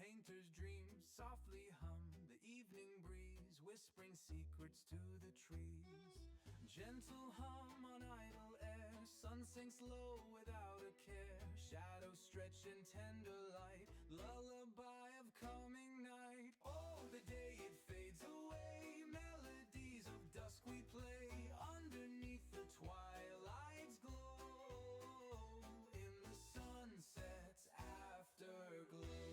painter's dream softly hum, the evening breeze whispering secrets to the trees. Gentle hum on idle air, sun sinks low without a care. Shadows stretch in tender light, lullaby of coming night. Oh, the day it fades away, melodies of dusk we play underneath the twilight's glow. In the sunset's afterglow.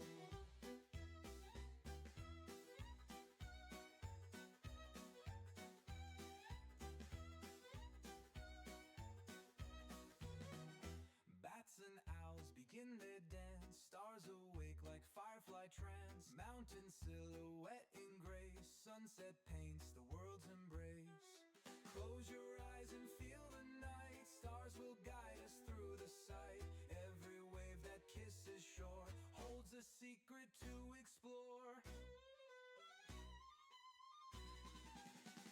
Bats and owls begin their dance, stars awake like firefly trance. Mountain silhouette in grace, sunset paints the world's embrace. Close your eyes and feel the night, stars will guide us through the sight. Every wave that kisses shore holds a secret to explore.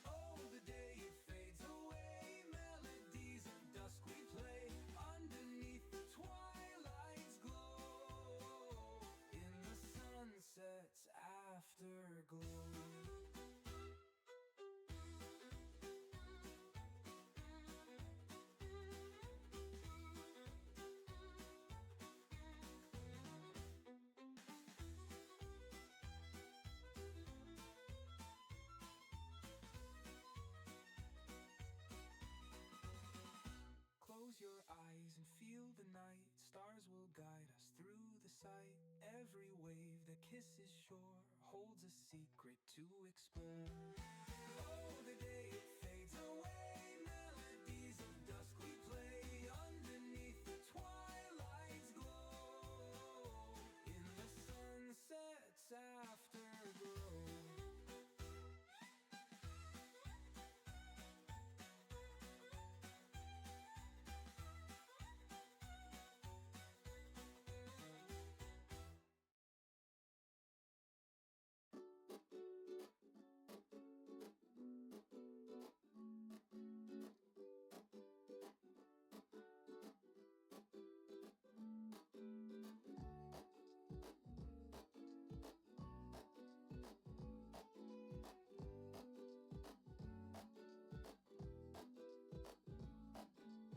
Oh, the day it fades away, melodies of dusk we play underneath the twilight's glow. In the sunset's afterglow. Close your eyes and feel the night, stars will guide us through the sight. Every wave that kisses shore holds a secret to explore. Oh, the day it fades away, melodies of dusk we play underneath the twilight's glow. In the sunset's afterglow.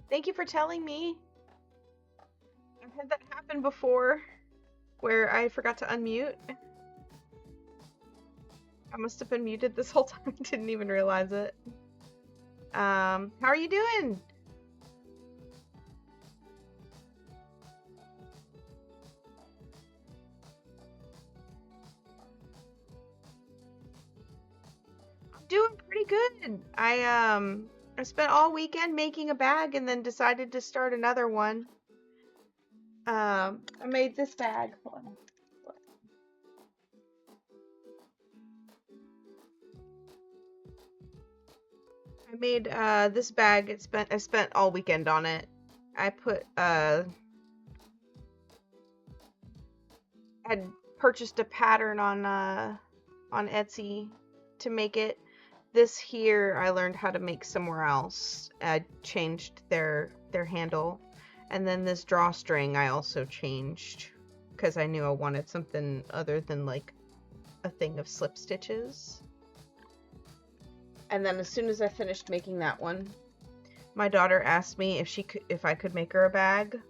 Thank you for telling me. I've had that happen before, where I forgot to unmute. I must have been muted this whole time, didn't even realize it. How are you doing? I'm doing pretty good. I spent all weekend making a bag and then decided to start another one. I made this bag. Hold on. I made this bag. I spent all weekend on it. I put had purchased a pattern on Etsy to make it. This here I learned how to make somewhere else. I changed their handle, and then this drawstring I also changed because I knew I wanted something other than like a thing of slip stitches. And then as soon as I finished making that one, my daughter asked me if I could make her a bag.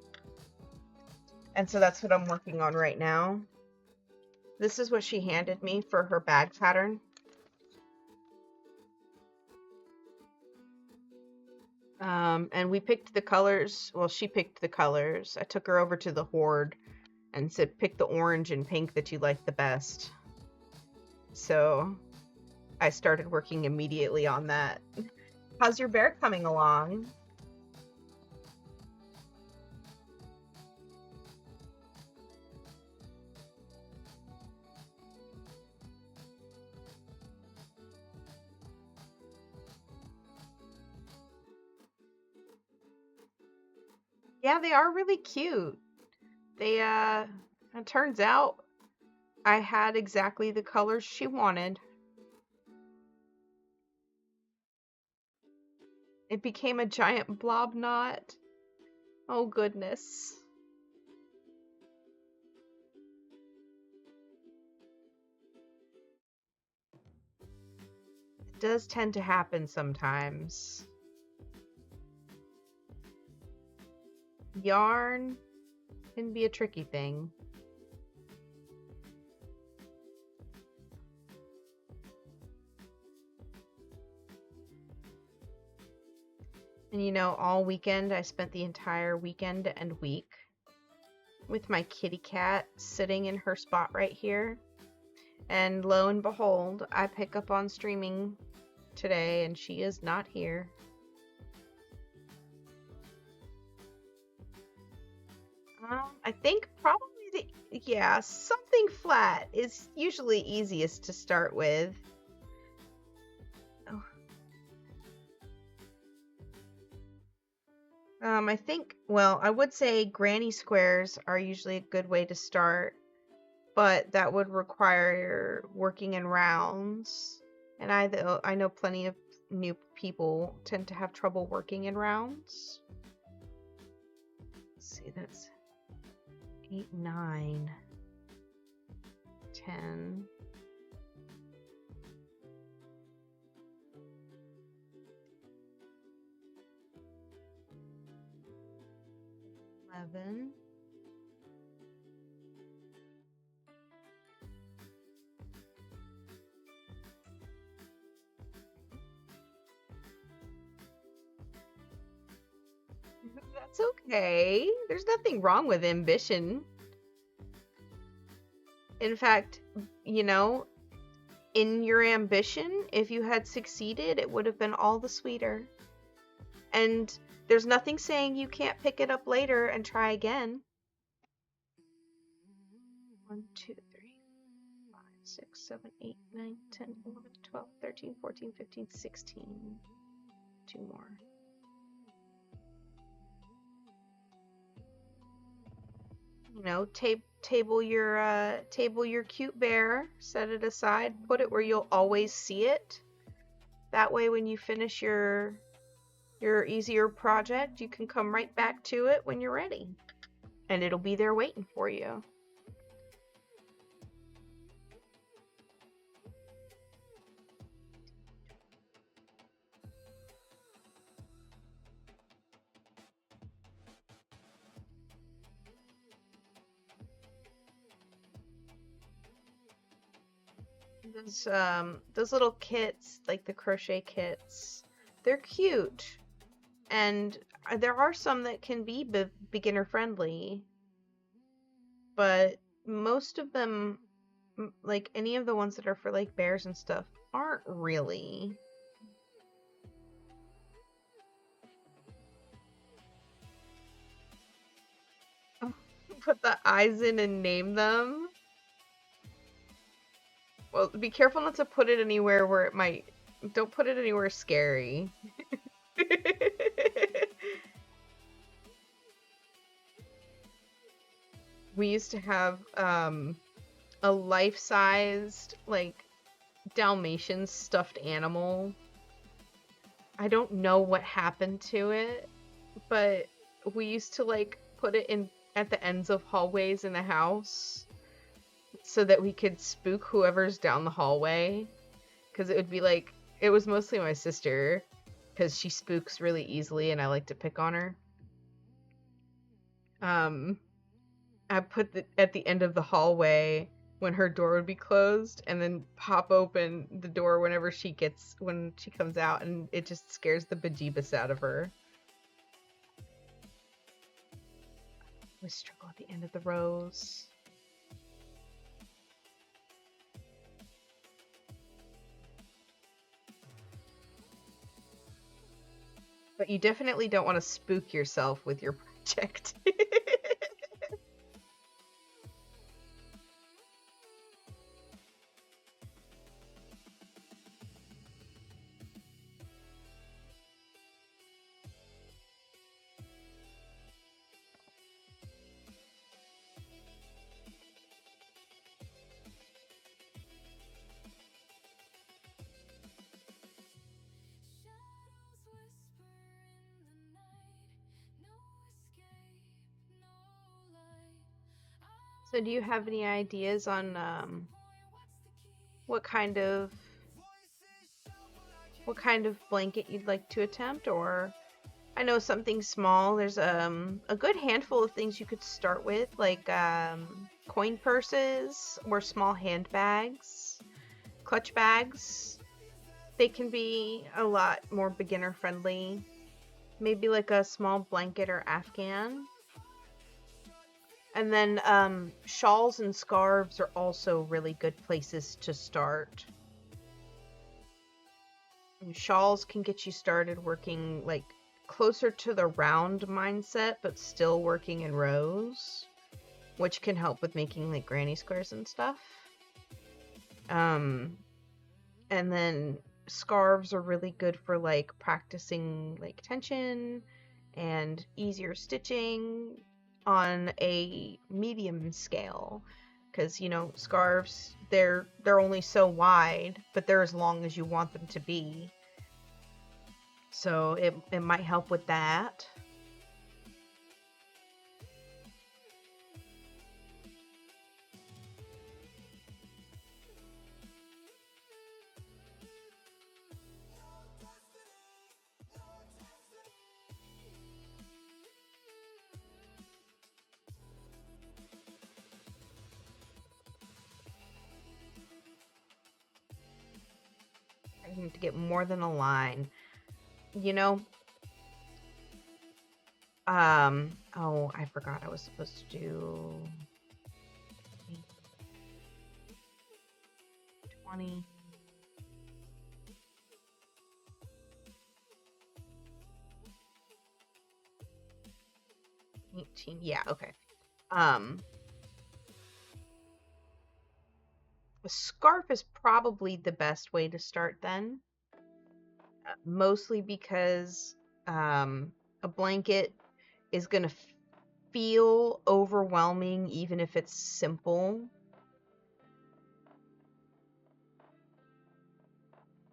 And so that's what I'm working on right now. This is what she handed me for her bag pattern. And we picked the colors. Well, she picked the colors. I took her over to the Horde and said, pick the orange and pink that you like the best. So I started working immediately on that. How's your bear coming along? Yeah, they are really cute. They, it turns out I had exactly the colors she wanted. It became a giant blob knot. Oh, goodness. does tend to happen sometimes. Yarn can be a tricky thing. And you know, all weekend, I spent the entire weekend and week with my kitty cat sitting in her spot right here. And lo and behold, I pick up on streaming today and she is not here. I think probably yeah, something flat is usually easiest to start with. Oh. I think, well, I would say granny squares are usually a good way to start, but that would require working in rounds. And I know plenty of new people tend to have trouble working in rounds. Let's see, that's 8, 9, 10. Eleven. That's okay. There's nothing wrong with ambition. In fact, you know, in your ambition, if you had succeeded, it would have been all the sweeter. And there's nothing saying you can't pick it up later and try again. 1, 2, 3, 5, 6, 7, 8, 9, 10, 11, 12, 13, 14, 15, 16. 2 more. You know, table your cute bear, set it aside, put it where you'll always see it. That way when you finish your easier project, you can come right back to it when you're ready. And it'll be there waiting for you. Those little kits, like the crochet kits, they're cute. And there are some that can be beginner friendly, but most of them, like any of the ones that are for like bears and stuff, aren't really. Put the eyes in and name them. Well, be careful not to put it anywhere where it might. Don't put it anywhere scary. We used to have a life-sized, like, Dalmatian stuffed animal. I don't know what happened to it, but we used to, like, put it in at the ends of hallways in the house so that we could spook whoever's down the hallway. Because it would be like, it was mostly my sister, because she spooks really easily and I like to pick on her. I put it at the end of the hallway when her door would be closed, and then pop open the door when she comes out, and it just scares the bejeebus out of her. We struggle at the end of the rows. But you definitely don't want to spook yourself with your project. So do you have any ideas on what kind of what kind of blanket you'd like to attempt, or I know something small. There's a good handful of things you could start with, like coin purses or small handbags, clutch bags. They can be a lot more beginner friendly. Maybe like a small blanket or afghan. And then shawls and scarves are also really good places to start. And shawls can get you started working like closer to the round mindset, but still working in rows, which can help with making like granny squares and stuff. And then scarves are really good for like practicing like tension and easier stitching on a medium scale, because you know scarves, they're only so wide, but they're as long as you want them to be, so it might help with that. I need to get more than a line, you know. Oh, I forgot I was supposed to do 20. 18. Yeah, okay. A scarf is probably the best way to start then, mostly because a blanket is going to feel overwhelming even if it's simple,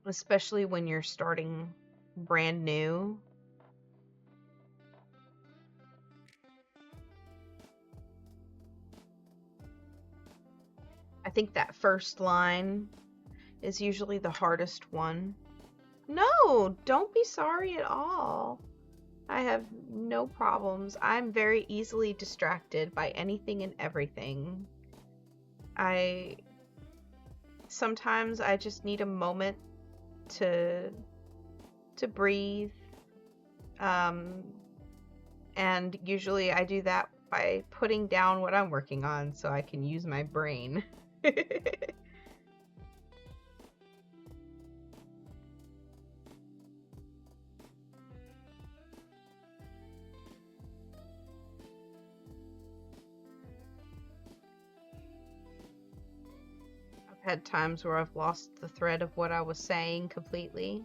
especially when you're starting brand new. I think that first line is usually the hardest one. No, don't be sorry at all. I have no problems. I'm very easily distracted by anything and everything. Sometimes I just need a moment to breathe. And usually I do that by putting down what I'm working on so I can use my brain. I've had times where I've lost the thread of what I was saying completely.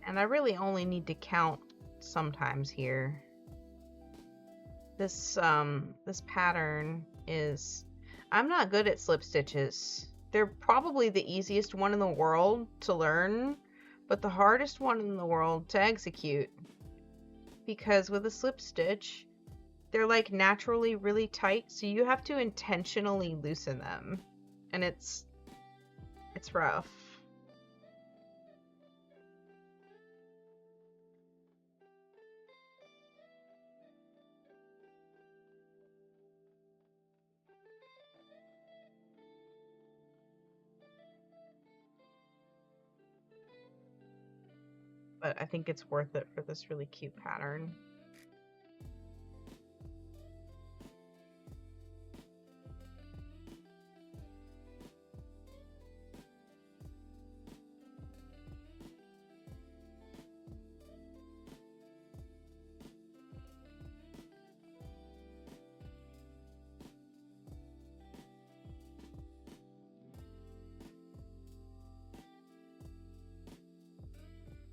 And I really only need to count sometimes here. This pattern is... I'm not good at slip stitches. They're probably the easiest one in the world to learn, but the hardest one in the world to execute. Because with a slip stitch, they're like naturally really tight, so you have to intentionally loosen them. And it's rough. But I think it's worth it for this really cute pattern.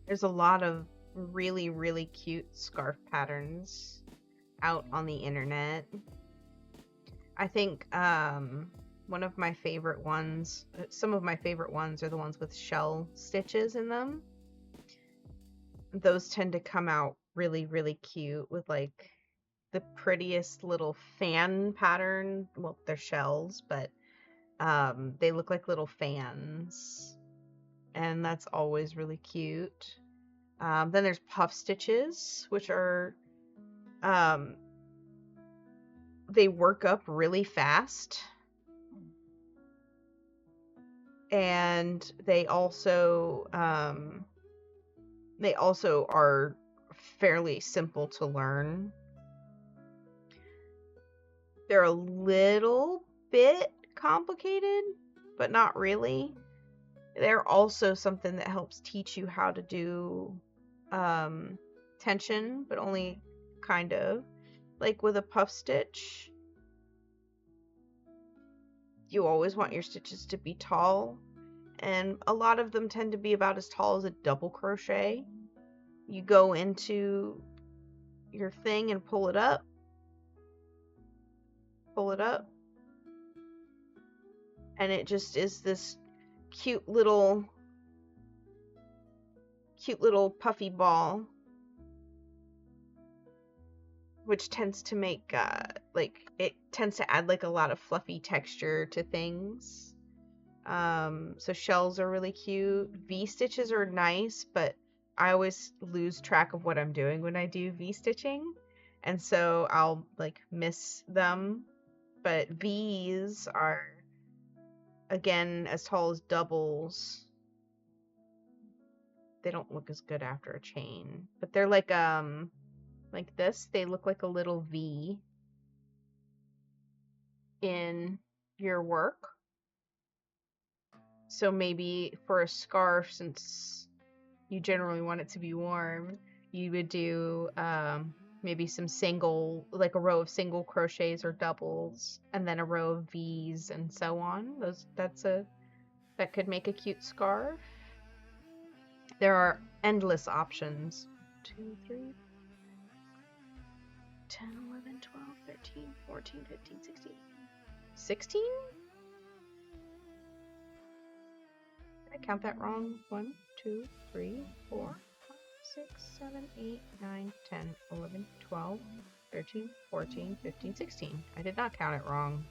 There's a lot of really, really cute scarf patterns out on the internet. I think one of my favorite ones, some of my favorite ones are the ones with shell stitches in them. Those tend to come out really, really cute with like the prettiest little fan pattern. Well, they're shells, but They look like little fans, and that's always really cute. Then there's puff stitches, which are, they work up really fast. And they also are fairly simple to learn. They're a little bit complicated, but not really. They're also something that helps teach you how to do tension, but only kind of. Like with a puff stitch, you always want your stitches to be tall, and a lot of them tend to be about as tall as a double crochet. You go into your thing and pull it up, and it just is this cute little puffy ball, which tends to make it tends to add like a lot of fluffy texture to things. So shells are really cute. V stitches are nice, but I always lose track of what I'm doing when I do V stitching, and so I'll like miss them. But V's are, again, as tall as doubles. They don't look as good after a chain, but they're like this. They look like a little V in your work. So maybe for a scarf, since you generally want it to be warm, you would do maybe some single, like a row of single crochets or doubles, and then a row of V's, and so on. That could make a cute scarf. There are endless options. 2, 3, 10, 11, 12, 13, 14, 15, 16. 16? Did I count that wrong? 1, 2, 3, 4, 5, 6, 7, 8, 9, 10, 11, 12, 13, 14, 15, 16. I did not count it wrong.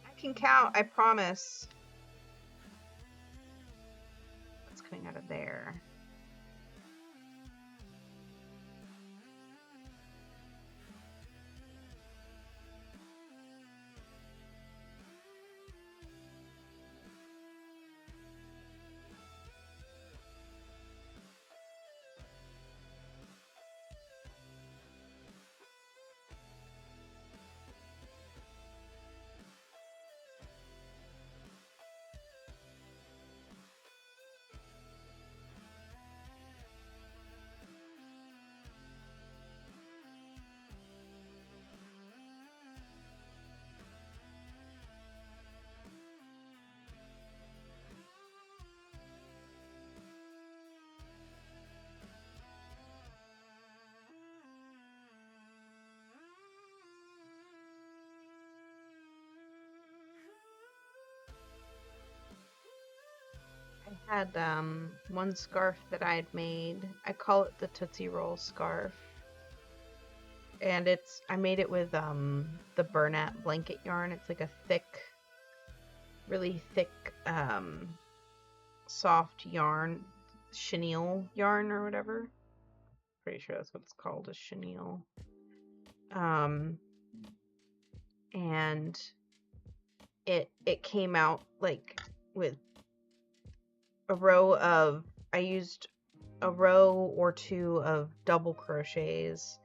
I can count, I promise. What's coming out of there? I had one scarf that I had made. I call it the Tootsie Roll scarf. And I made it with the Bernat blanket yarn. It's like a thick, really thick, soft yarn, chenille yarn or whatever. Pretty sure that's what it's called, a chenille. And it came out like with I used a row or two of double crochets,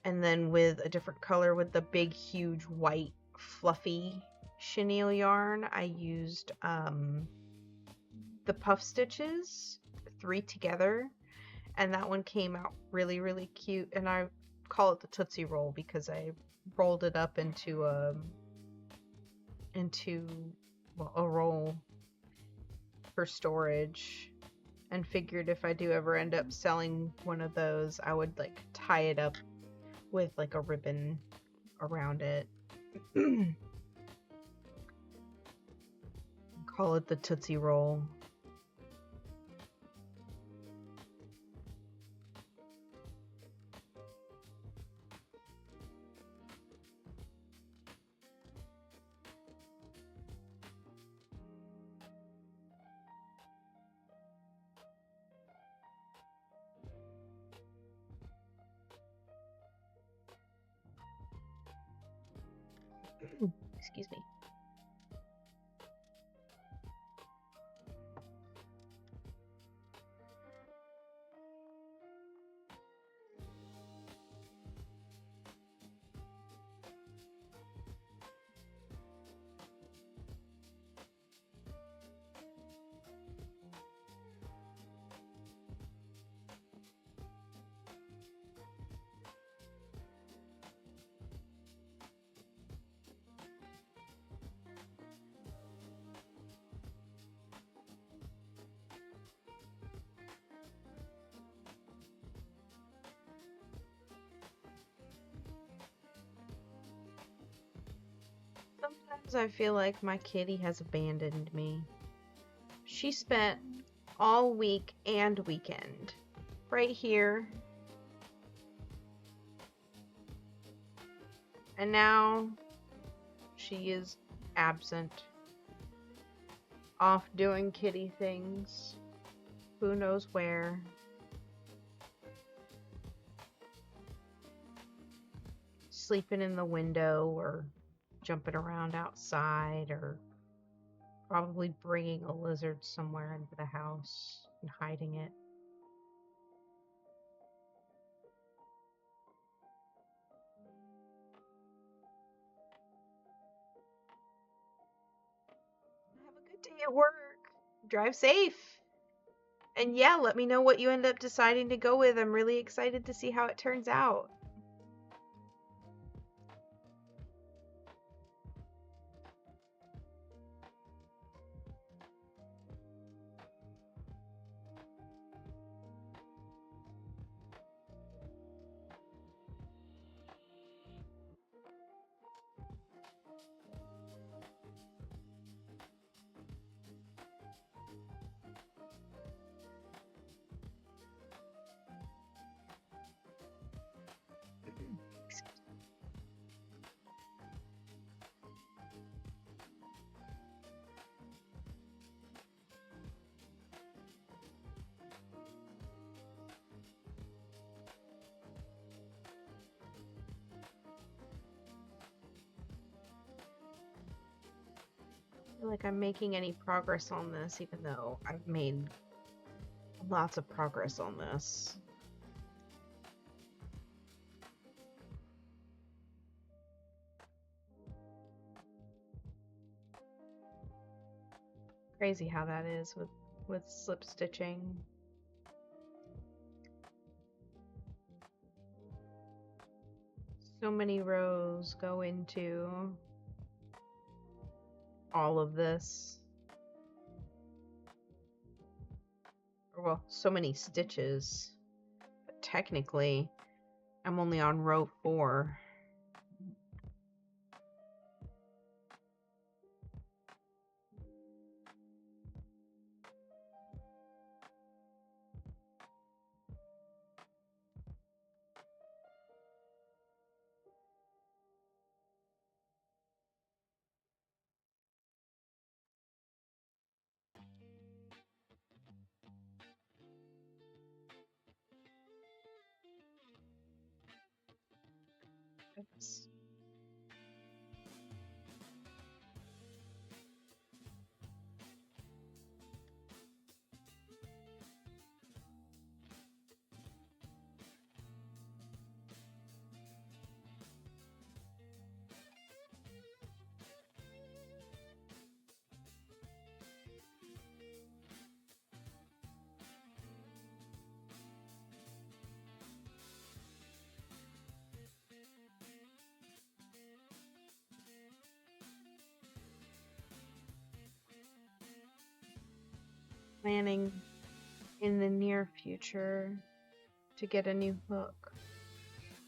and then with a different color, with the big huge white fluffy chenille yarn, I used the puff stitches, 3 together, and that one came out really, really cute. And I call it the Tootsie Roll because I rolled it up into a roll for storage, and figured if I do ever end up selling one of those, I would like tie it up with like a ribbon around it. Call it the Tootsie Roll. Excuse me. Sometimes I feel like my kitty has abandoned me. She spent all week and weekend right here. And now she is absent. Off doing kitty things. Who knows where. Sleeping in the window or jumping around outside or probably bringing a lizard somewhere into the house and hiding it. Have a good day at work. Drive safe. And yeah, let me know what you end up deciding to go with. I'm really excited to see how it turns out. I feel like I'm making any progress on this, even though I've made lots of progress on this. Crazy how that is with slip stitching. So many rows go into all of this. Or, well, so many stitches. But technically, I'm only on row 4. Oops. Planning in the near future to get a new hook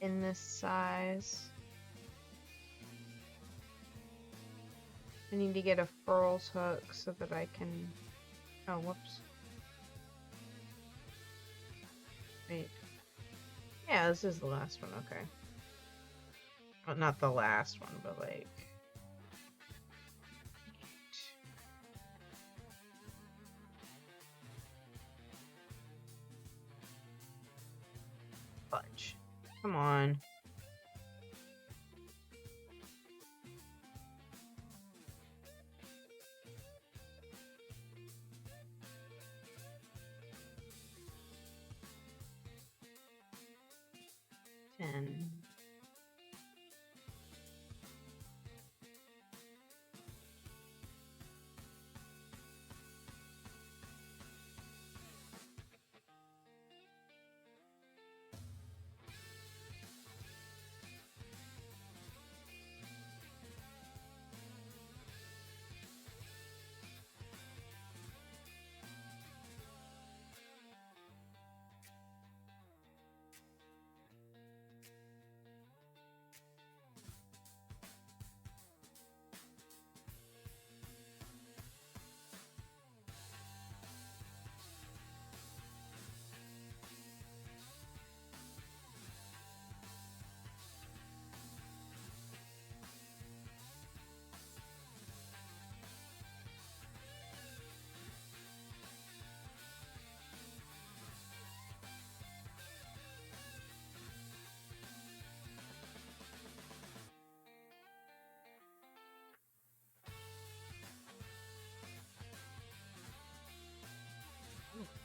in this size. I need to get a furls hook so that I can... Oh, whoops. Wait. Yeah, this is the last one, okay. Well, not the last one, but like... Fudge. Come on. again.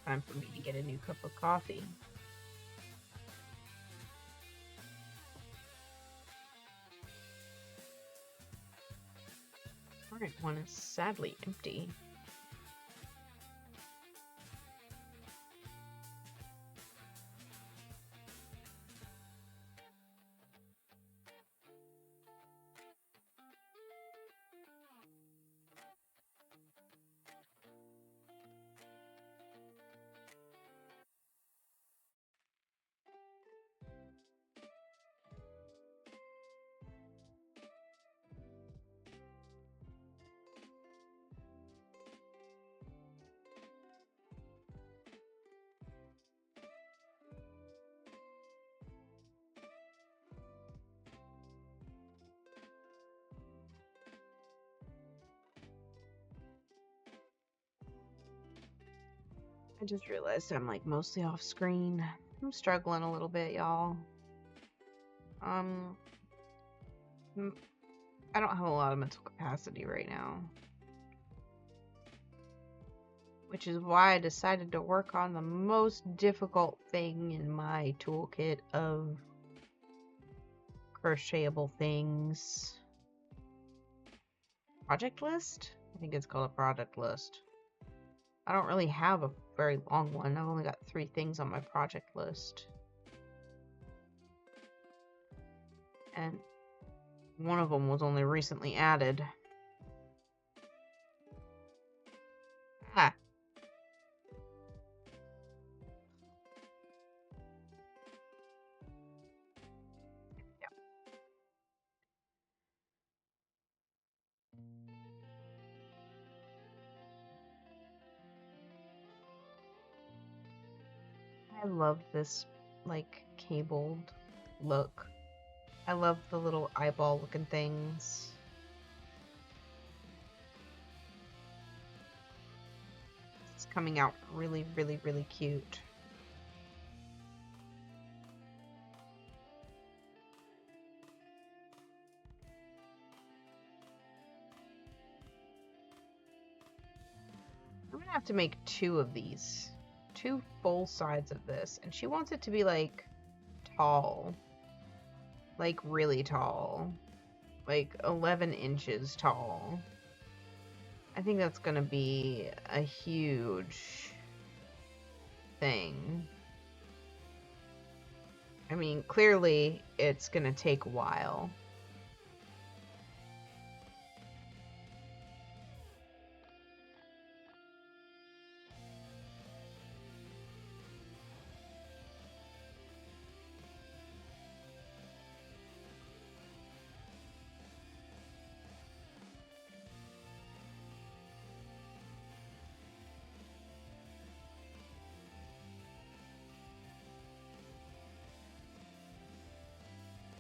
Time for me to get a new cup of coffee. Current one is sadly empty. I just realized I'm like mostly off screen. I'm struggling a little bit, y'all. I don't have a lot of mental capacity right now. Which is why I decided to work on the most difficult thing in my toolkit of crochetable things. Project list? I think it's called a project list. I don't really have a very long one. I've only got 3 things on my project list. And one of them was only recently added. Ah. Yeah. I love this, like, cabled look. I love the little eyeball looking things. It's coming out really, really, really cute. I'm gonna have to make 2 of these. 2 full sides of this. And she wants it to be, like, tall. Like, really tall. Like, 11 inches tall. I think that's gonna be a huge thing. I mean, clearly, it's gonna take a while.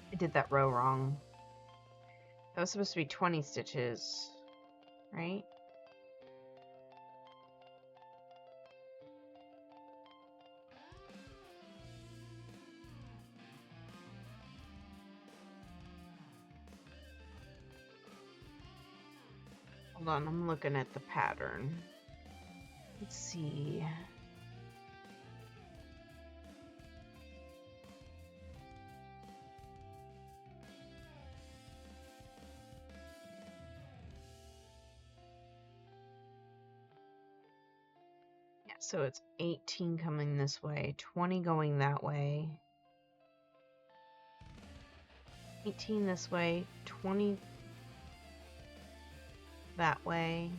I did that row wrong. That was supposed to be 20 stitches, right? Hold on, I'm looking at the pattern. Let's see. So it's 18 coming this way, 20 going that way, 18 this way, 20 that way,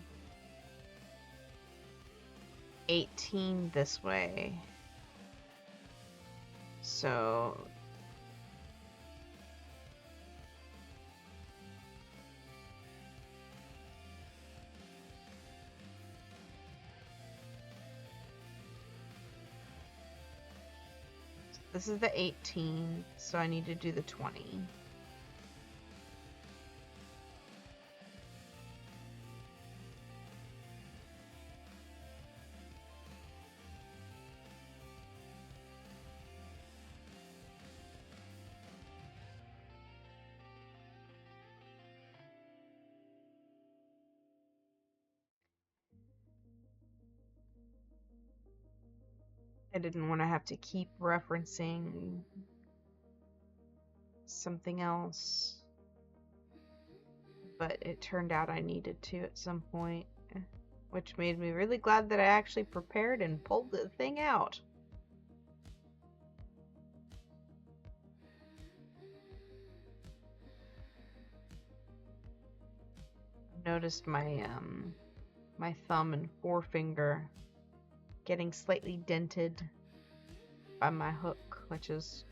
18 this way. So this is the 18, so I need to do the 20. I didn't want to have to keep referencing something else, but it turned out I needed to at some point, which made me really glad that I actually prepared and pulled the thing out. Noticed my my thumb and forefinger getting slightly dented by my hook, which is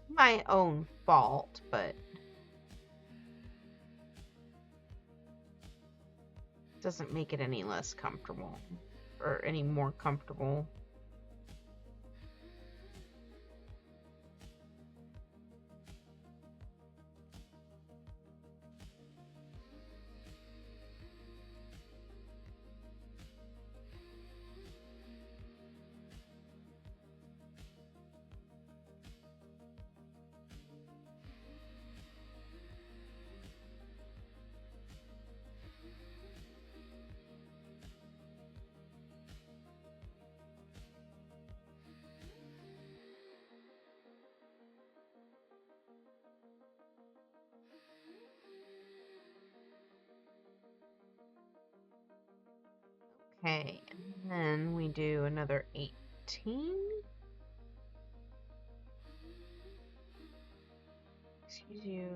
my own fault, but doesn't make it any less comfortable or any more comfortable. Okay, and then we do another 18. Excuse you.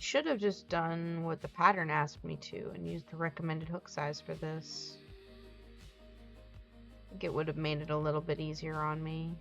Should have just done what the pattern asked me to and used the recommended hook size for this. I think it would have made it a little bit easier on me.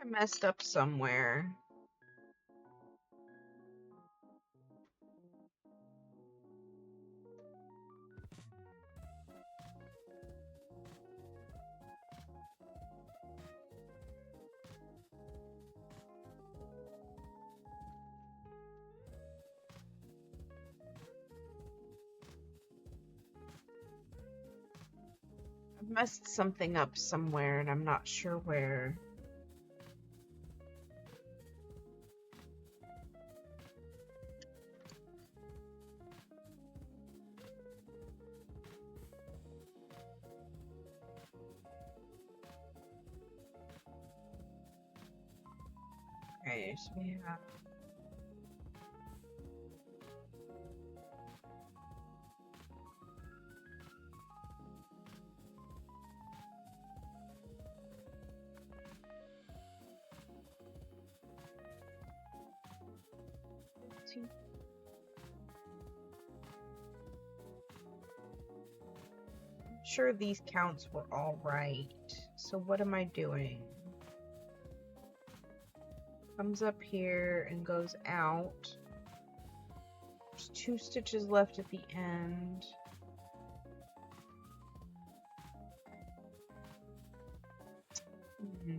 I messed up somewhere. I messed something up somewhere and I'm not sure where. Okay, so we have two. I'm sure these counts were all right. So what am I doing? Comes up here and goes out. There's 2 stitches left at the end. Hmm.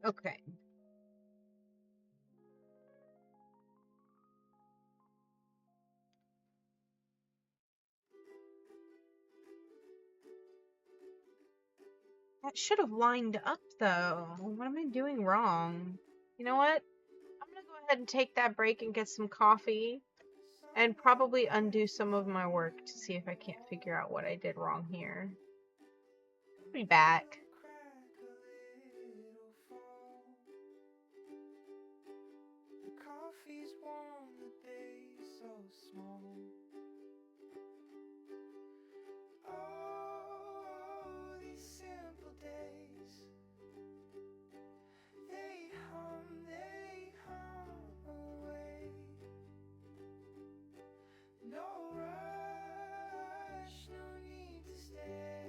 Okay. That should have lined up though. What am I doing wrong? You know what? I'm gonna go ahead and take that break and get some coffee and probably undo some of my work to see if I can't figure out what I did wrong here. I'll be back. Coffee's warm, the day's so small. Oh, these simple days, they hum away. No rush, no need to stay.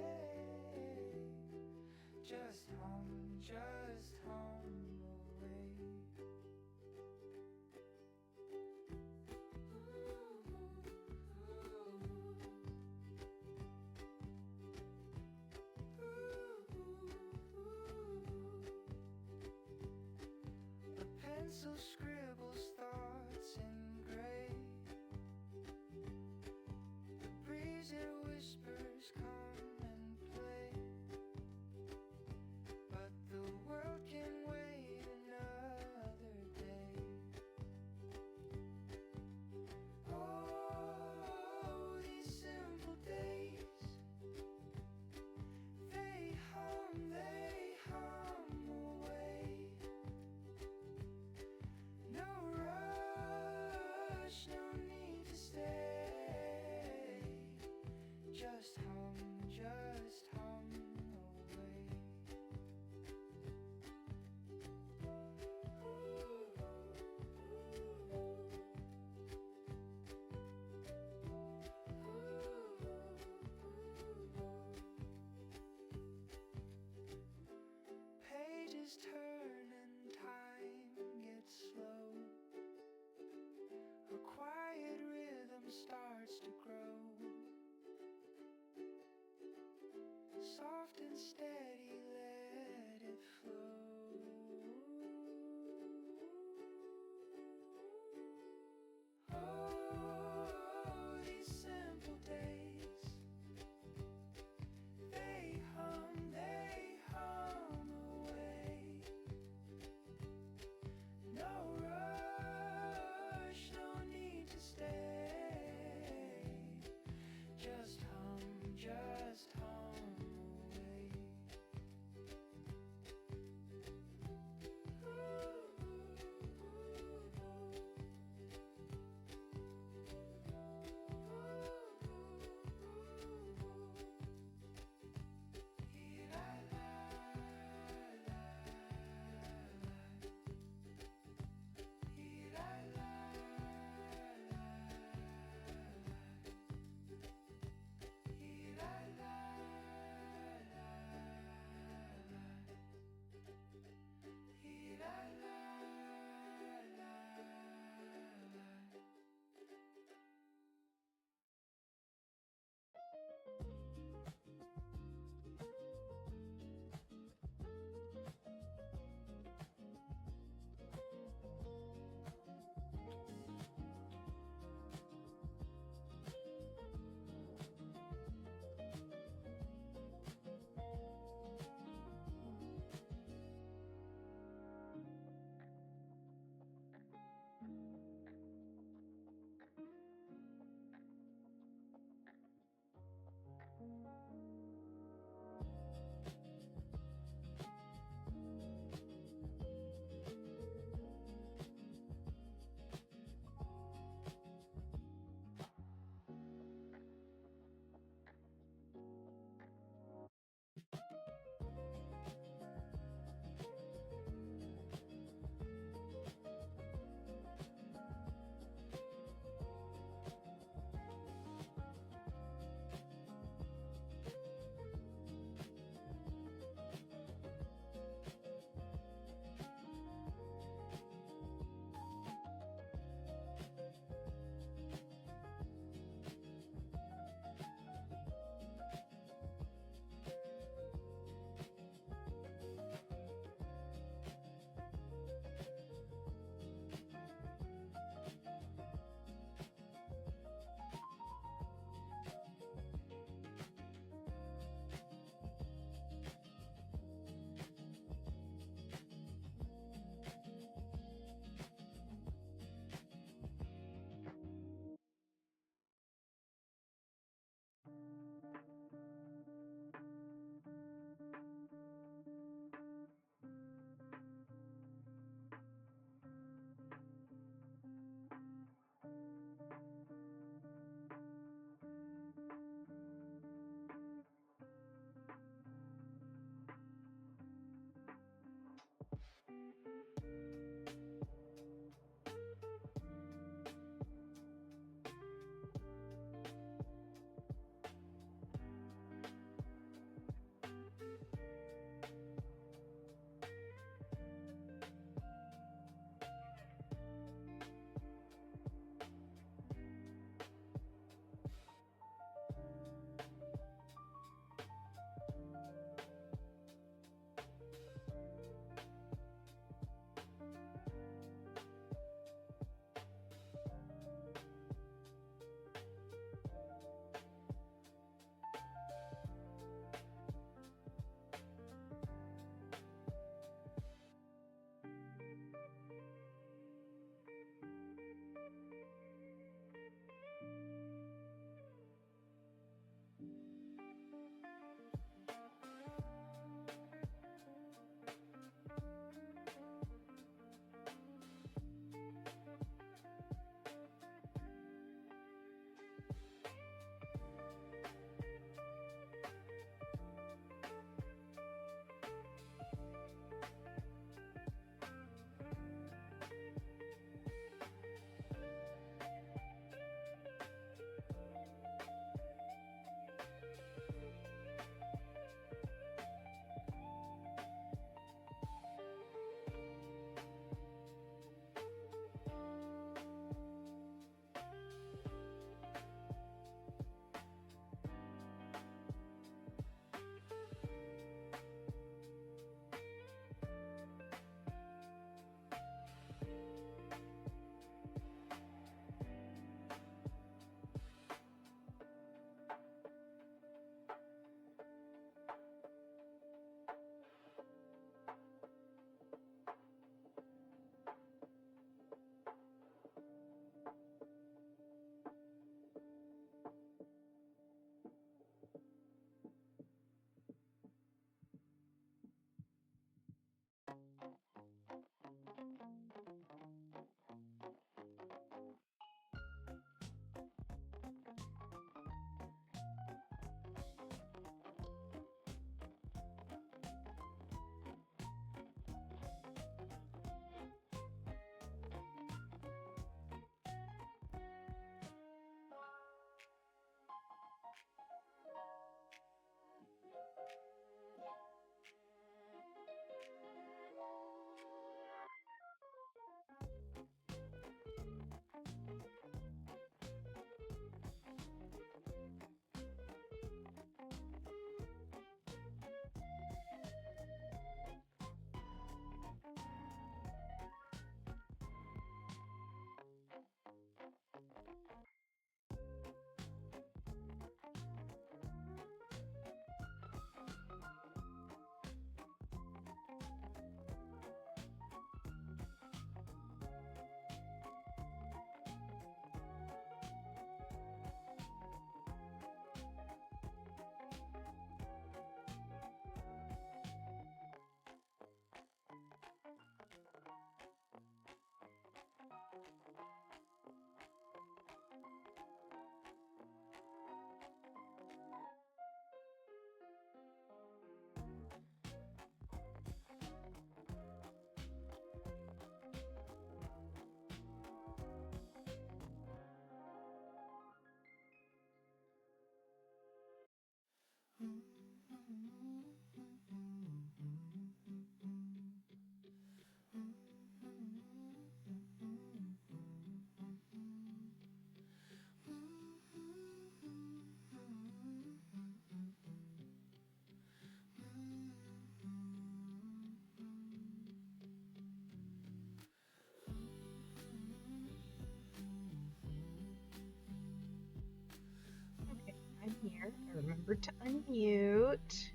Remember to unmute.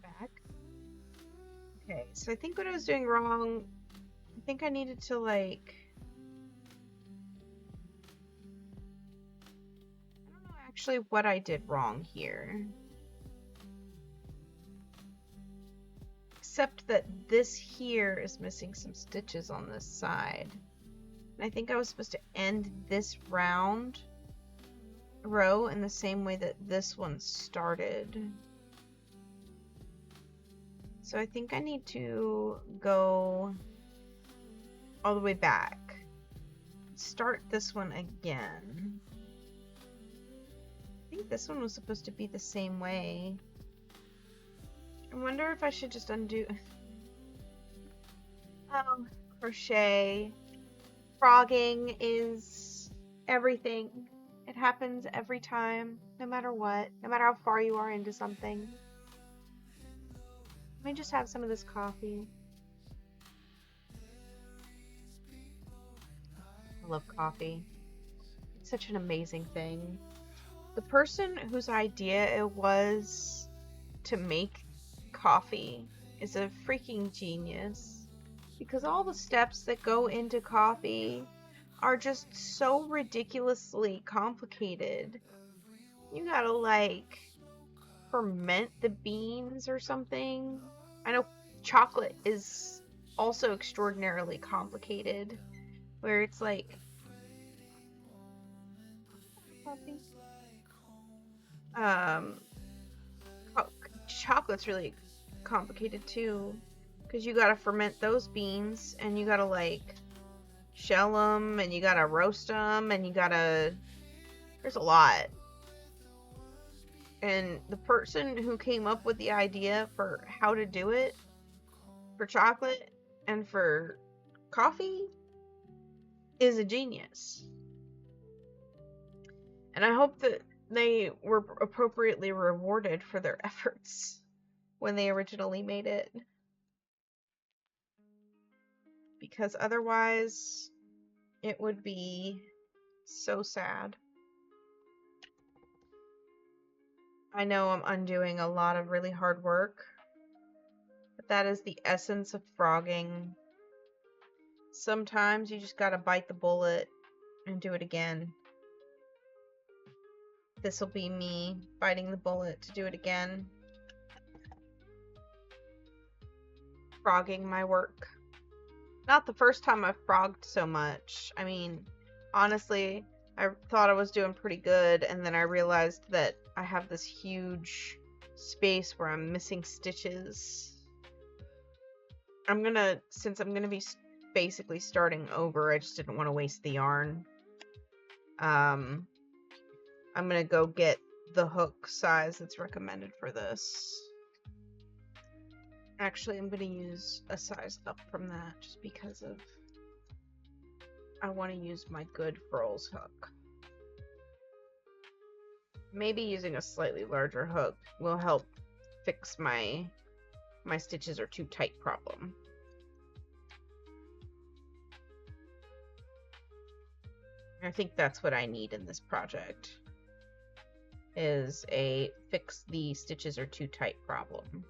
Back. Okay, so I think what I was doing wrong, I think I needed to like, I don't know actually what I did wrong here. Except that this here is missing some stitches on this side. And I think I was supposed to end this row in the same way that this one started. So I think I need to go all the way back. Start this one again. I think this one was supposed to be the same way. I wonder if I should just undo. Oh, crochet. Frogging is everything. It happens every time, no matter what, no matter how far you are into something. Let me just have some of this coffee. I love coffee. It's such an amazing thing. The person whose idea it was to make coffee is a freaking genius, because all the steps that go into coffee are just so ridiculously complicated. You gotta like ferment the beans or something. I know chocolate is also extraordinarily complicated, where it's like coffee. Chocolate's really complicated too, because you gotta ferment those beans and you gotta like shell them and you gotta roast them and you gotta, there's a lot. And the person who came up with the idea for how to do it for chocolate and for coffee is a genius. And I hope that they were appropriately rewarded for their efforts when they originally made it. Because otherwise, it would be so sad. I know I'm undoing a lot of really hard work, but that is the essence of frogging. Sometimes you just gotta bite the bullet and do it again. This will be me biting the bullet to do it again. Frogging my work. Not the first time I've frogged so much. I mean, honestly, I thought I was doing pretty good, and then I realized that I have this huge space where I'm missing stitches. Since I'm gonna be basically starting over, I just didn't want to waste the yarn. I'm gonna go get the hook size that's recommended for this. Actually, I'm gonna use a size up from that just because of I want to use my good furls hook. Maybe using a slightly larger hook will help fix my stitches are too tight problem. I think that's what I need in this project, is a fix the stitches are too tight problem.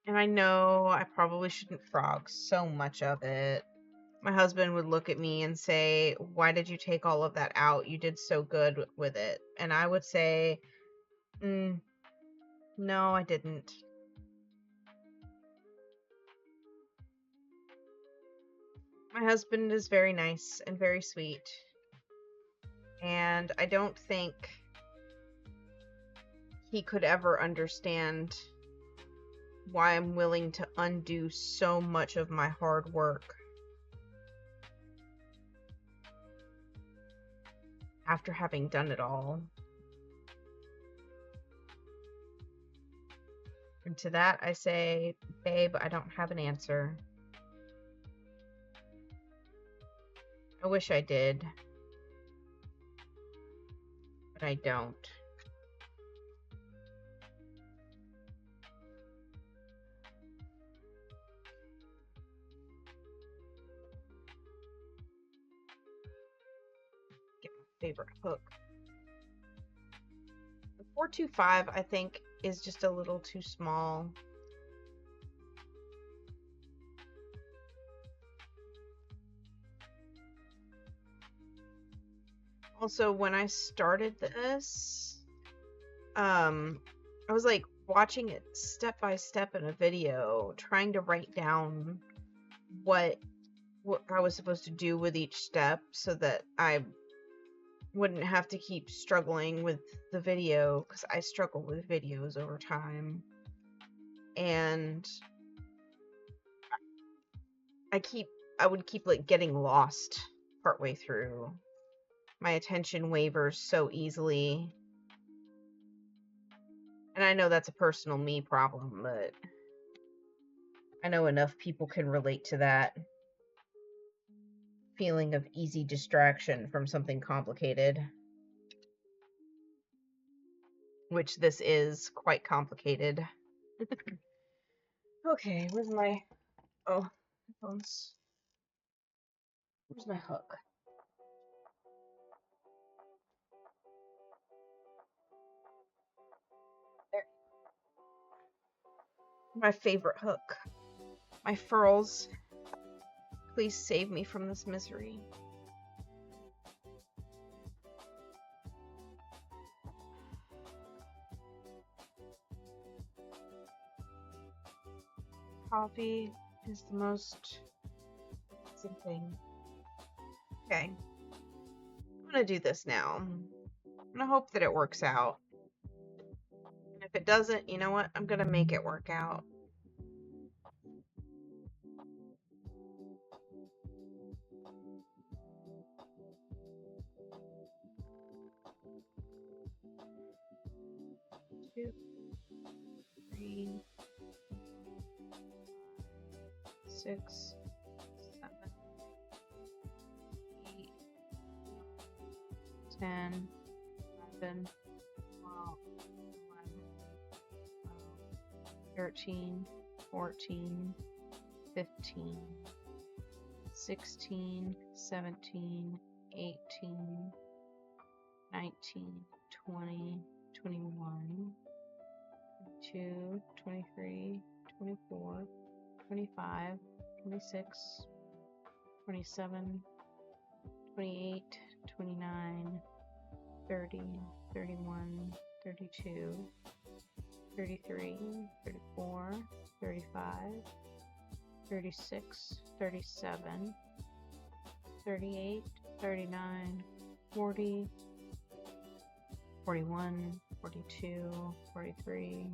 And I know I probably shouldn't frog so much of it. My husband would look at me and say, "Why did you take all of that out? You did so good with it." And I would say, no, I didn't. My husband is very nice and very sweet. And I don't think he could ever understand why I'm willing to undo so much of my hard work after having done it all. And to that I say, babe, I don't have an answer. I wish I did, but I don't. Get my favorite hook. The 425, I think, is just a little too small. Also, when I started this, I was like watching it step by step in a video, trying to write down what I was supposed to do with each step so that I wouldn't have to keep struggling with the video, because I struggle with videos over time. And I would keep like getting lost partway through. My attention wavers so easily. And I know that's a personal me problem, but I know enough people can relate to that feeling of easy distraction from something complicated. Which this is quite complicated. Okay, where's my... Oh, headphones. Where's my hook? There. My favorite hook. My furls. Please save me from this misery. Coffee is the most amazing thing. Okay. I'm gonna do this now. I'm gonna hope that it works out. And if it doesn't, you know what? I'm gonna make it work out. Two, three, 6, 7, 8, 10, 11, 12, 13, 14, 15, 16, 17, 18, 19, 20, 21, 22, 23, 24, 25, 26, 27, 28, 29, 30, 31, 32, 33, 34, 35, 36, 37, 38, 39, 40, 41, 42, 43,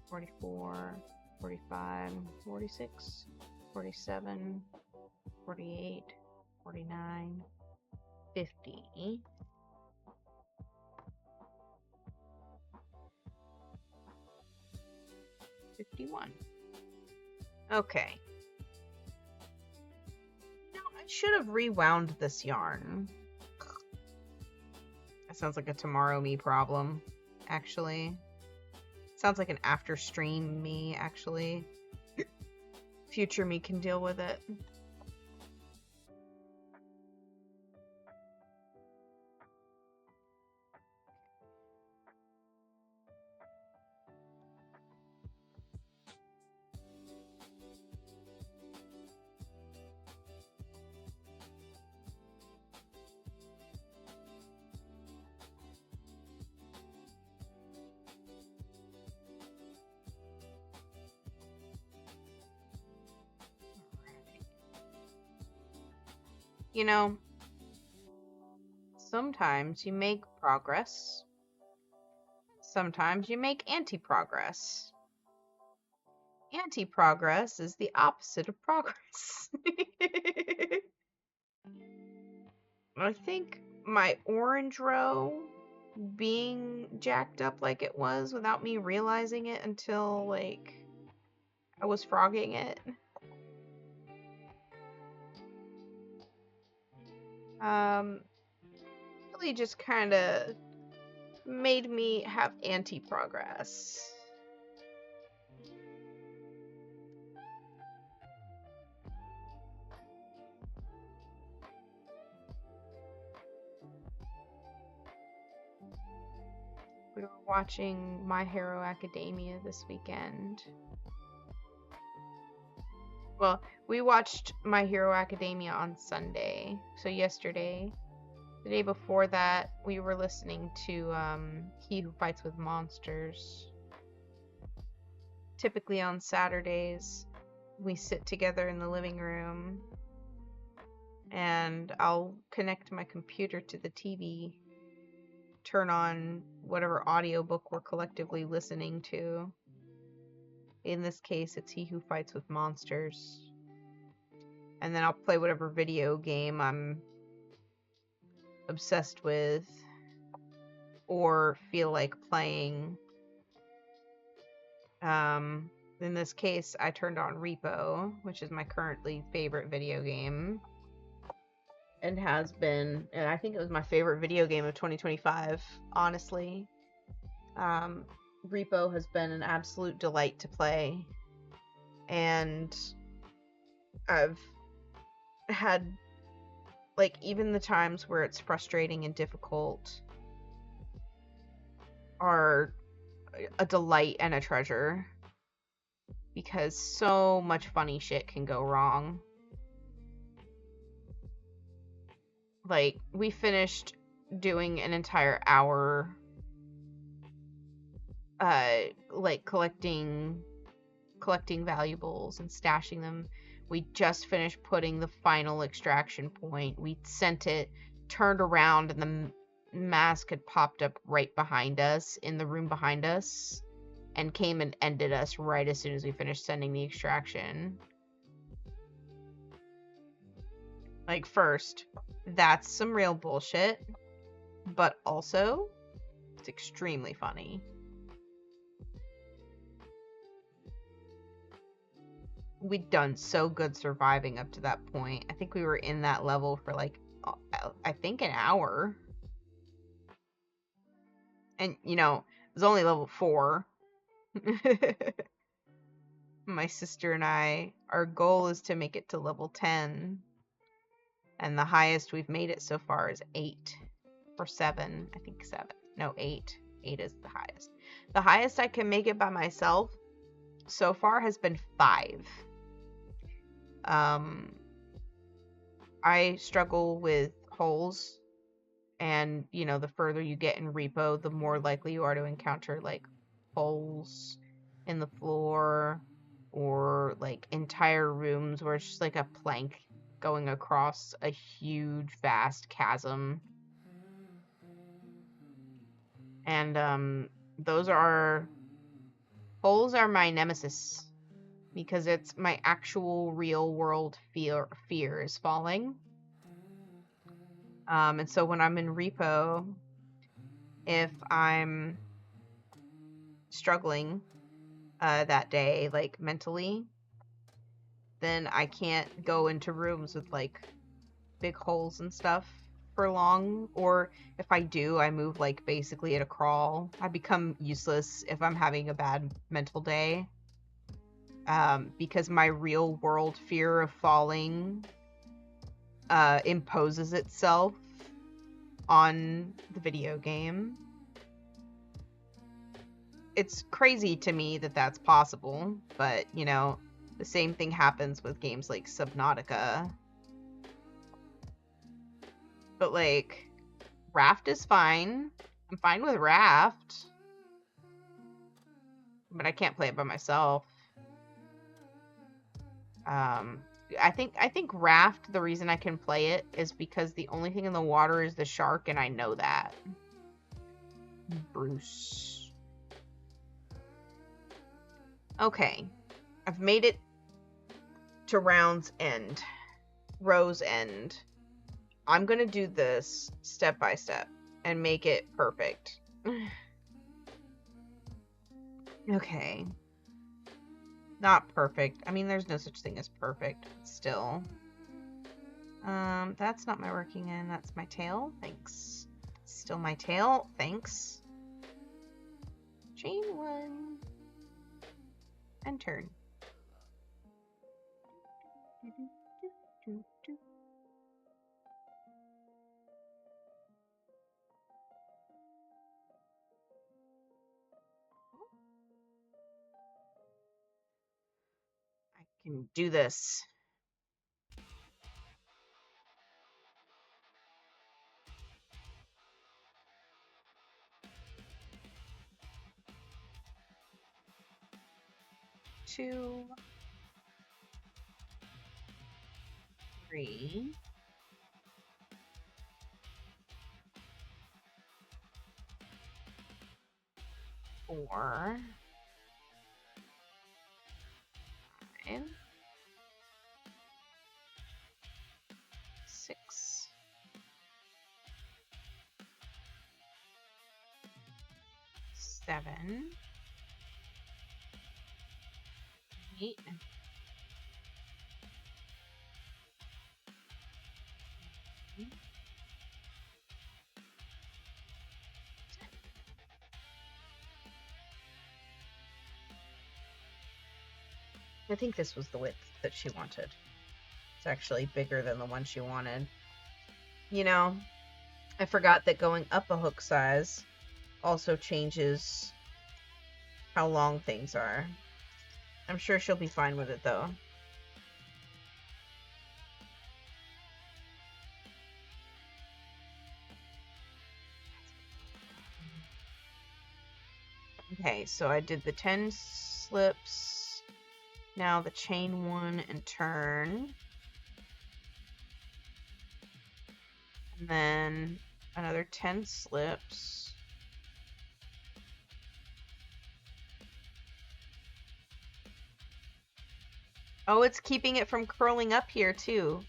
44, 45, 46, 47, 48, 49, 50, 51. Okay. Now, I should have rewound this yarn. That sounds like a tomorrow me problem, actually. Sounds like an after stream me, actually. Future me can deal with it. You know, sometimes you make progress. Sometimes you make anti-progress. Anti-progress is the opposite of progress. I think my orange row being jacked up like it was without me realizing it until, like, I was frogging it. Really just kind of made me have anti-progress. We were watching My Hero Academia this weekend. Well, we watched My Hero Academia on Sunday, so yesterday. The day before that, we were listening to He Who Fights with Monsters. Typically on Saturdays, we sit together in the living room, and I'll connect my computer to the TV, turn on whatever audiobook we're collectively listening to. In this case, it's He Who Fights with Monsters. And then I'll play whatever video game I'm obsessed with or feel like playing. In this case, I turned on Repo, which is my currently favorite video game. And has been, and I think it was my favorite video game of 2025, honestly. Repo has been an absolute delight to play. And I've had, like, even the times where it's frustrating and difficult are a delight and a treasure, because so much funny shit can go wrong. Like, we finished doing an entire hour like collecting valuables and stashing them. We just finished putting the final extraction point. We sent it, turned around, and the mask had popped up right behind us, in the room behind us, and came and ended us right as soon as we finished sending the extraction. Like, first, that's some real bullshit, but also, it's extremely funny. We'd done so good surviving up to that point. I think we were in that level for, like, I think an hour. And, you know, it was only level 4. My sister and I, our goal is to make it to level 10. And the highest we've made it so far is 8. Or 7. I think 7. No, 8. 8 is the highest. The highest I can make it by myself so far has been 5. I struggle with holes, and, you know, the further you get in Repo, the more likely you are to encounter, like, holes in the floor, or, like, entire rooms where it's just, like, a plank going across a huge, vast chasm. And, holes are my nemesis, because it's my actual real world fear is falling. And so when I'm in Repo, if I'm struggling that day, like, mentally, then I can't go into rooms with, like, big holes and stuff for long. Or if I do, I move, like, basically at a crawl. I become useless if I'm having a bad mental day. Because my real world fear of falling imposes itself on the video game. It's crazy to me that that's possible, but, you know, the same thing happens with games like Subnautica. But, like, Raft is fine. I'm fine with Raft. But I can't play it by myself. I think Raft, the reason I can play it is because the only thing in the water is the shark, and I know that. Bruce. Okay. I've made it to round's end. Row's end. I'm gonna do this step by step and make it perfect. Okay. Not perfect. I mean, there's no such thing as perfect, but still. That's not my working end. That's my tail. Thanks. Still my tail. Thanks. Chain 1. And turn. can do this. Two, three, four, five, six, seven, 8, 9, 10. I think this was the width that she wanted. It's actually bigger than the one she wanted. You know, I forgot that going up a hook size also changes how long things are. I'm sure she'll be fine with it though. Okay, so I did the 10 slips. Now the chain 1 and turn. And then another 10 slips. Oh, it's keeping it from curling up here too.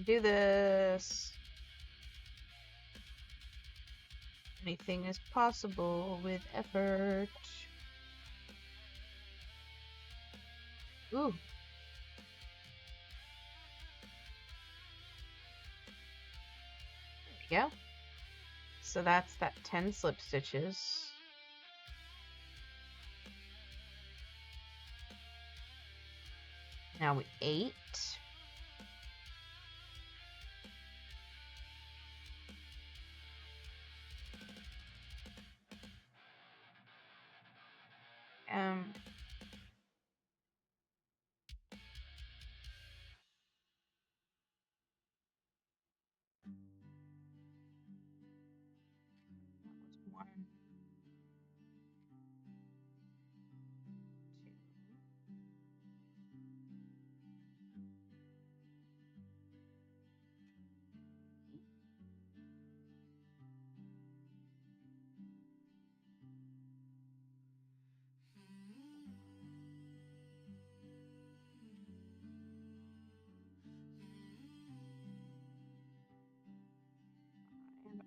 Do this. Anything is possible with effort. Ooh. There we go. So that's that 10 slip stitches. Now we 8. One, two.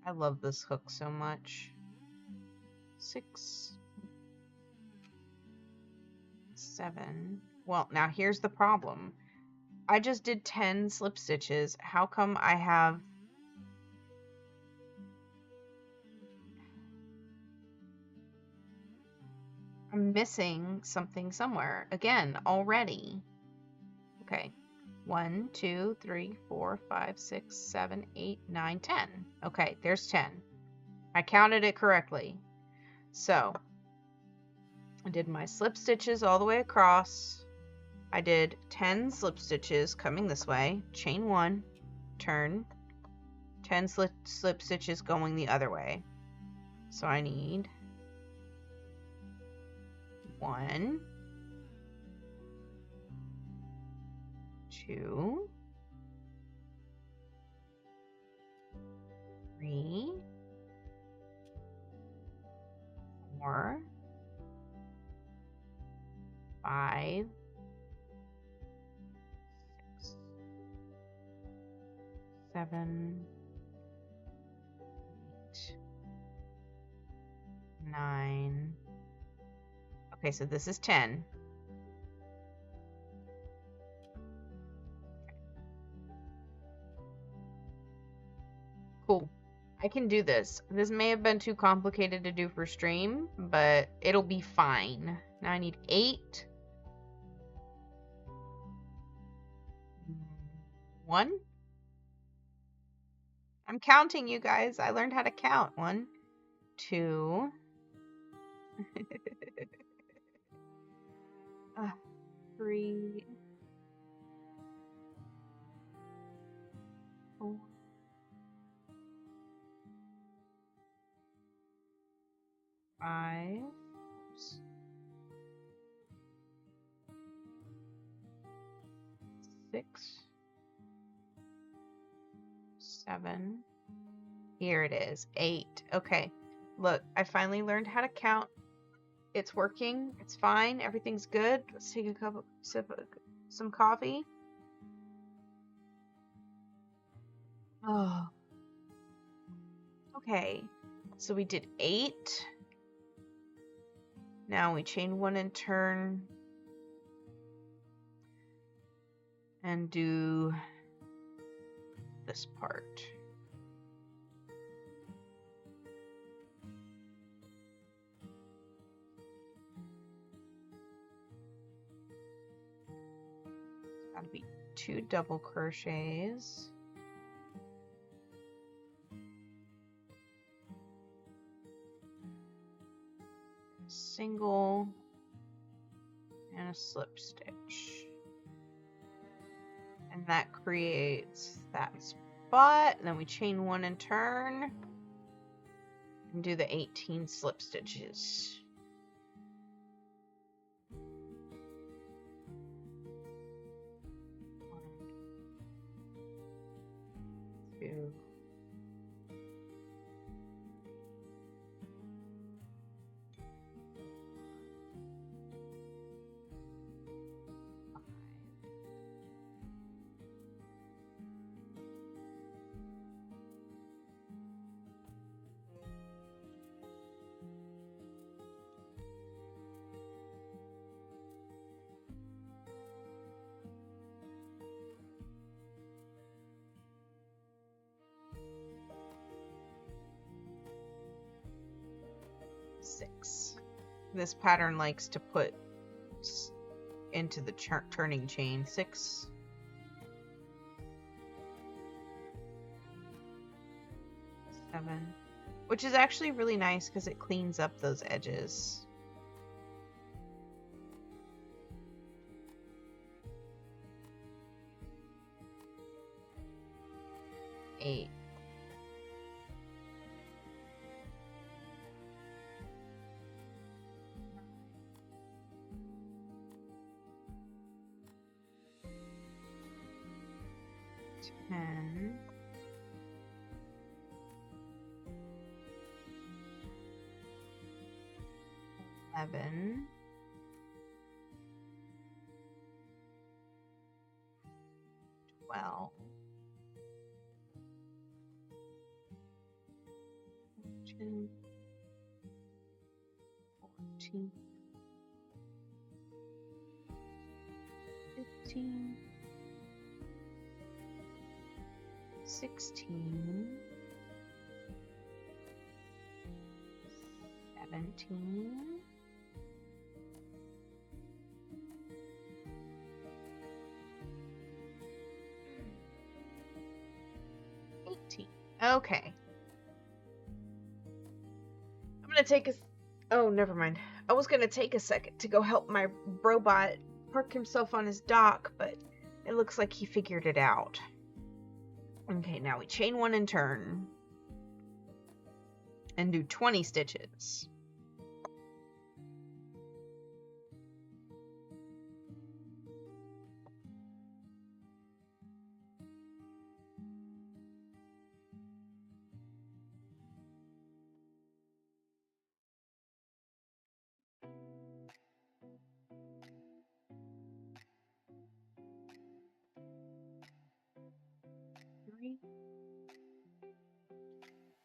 I love this hook so much. 6, 7. Well, now here's the problem. I just did 10 slip stitches. How come I'm missing something somewhere again already? Okay. 1, 2, 3, 4, 5, 6, 7, 8, 9, 10. Okay, there's 10. I counted it correctly. So I did my slip stitches all the way across. I did 10 slip stitches coming this way, chain 1, turn, 10 slip stitches going the other way. So I need 1, 2, 3, 4, 5, 6, 7, 8, 9. Okay, so this is 10. Cool. I can do this. This may have been too complicated to do for stream, but it'll be fine. Now I need 8. 1. I'm counting, you guys. I learned how to count. 1, 2. 3, 4, 5, 6, 7. Here it is, 8. Okay, look, I finally learned how to count. It's working. It's fine. Everything's good. Let's take a sip of some coffee. Oh. Okay, so we did 8. Now we chain 1 and turn and do this part. It's got to be 2 double crochets. Single and a slip stitch, and that creates that spot. And then we chain 1 and turn and do the 18 slip stitches. 1, 2, 6. This pattern likes to put into the turning chain. 6, 7, which is actually really nice because it cleans up those edges. 8. 10. 11. 12. 13. 14. 15. 16. 17. 18. Okay. I'm gonna take a... Oh, never mind. I was gonna take a second to go help my robot park himself on his dock, but it looks like he figured it out. Okay, now we chain 1 and turn. And do 20 stitches.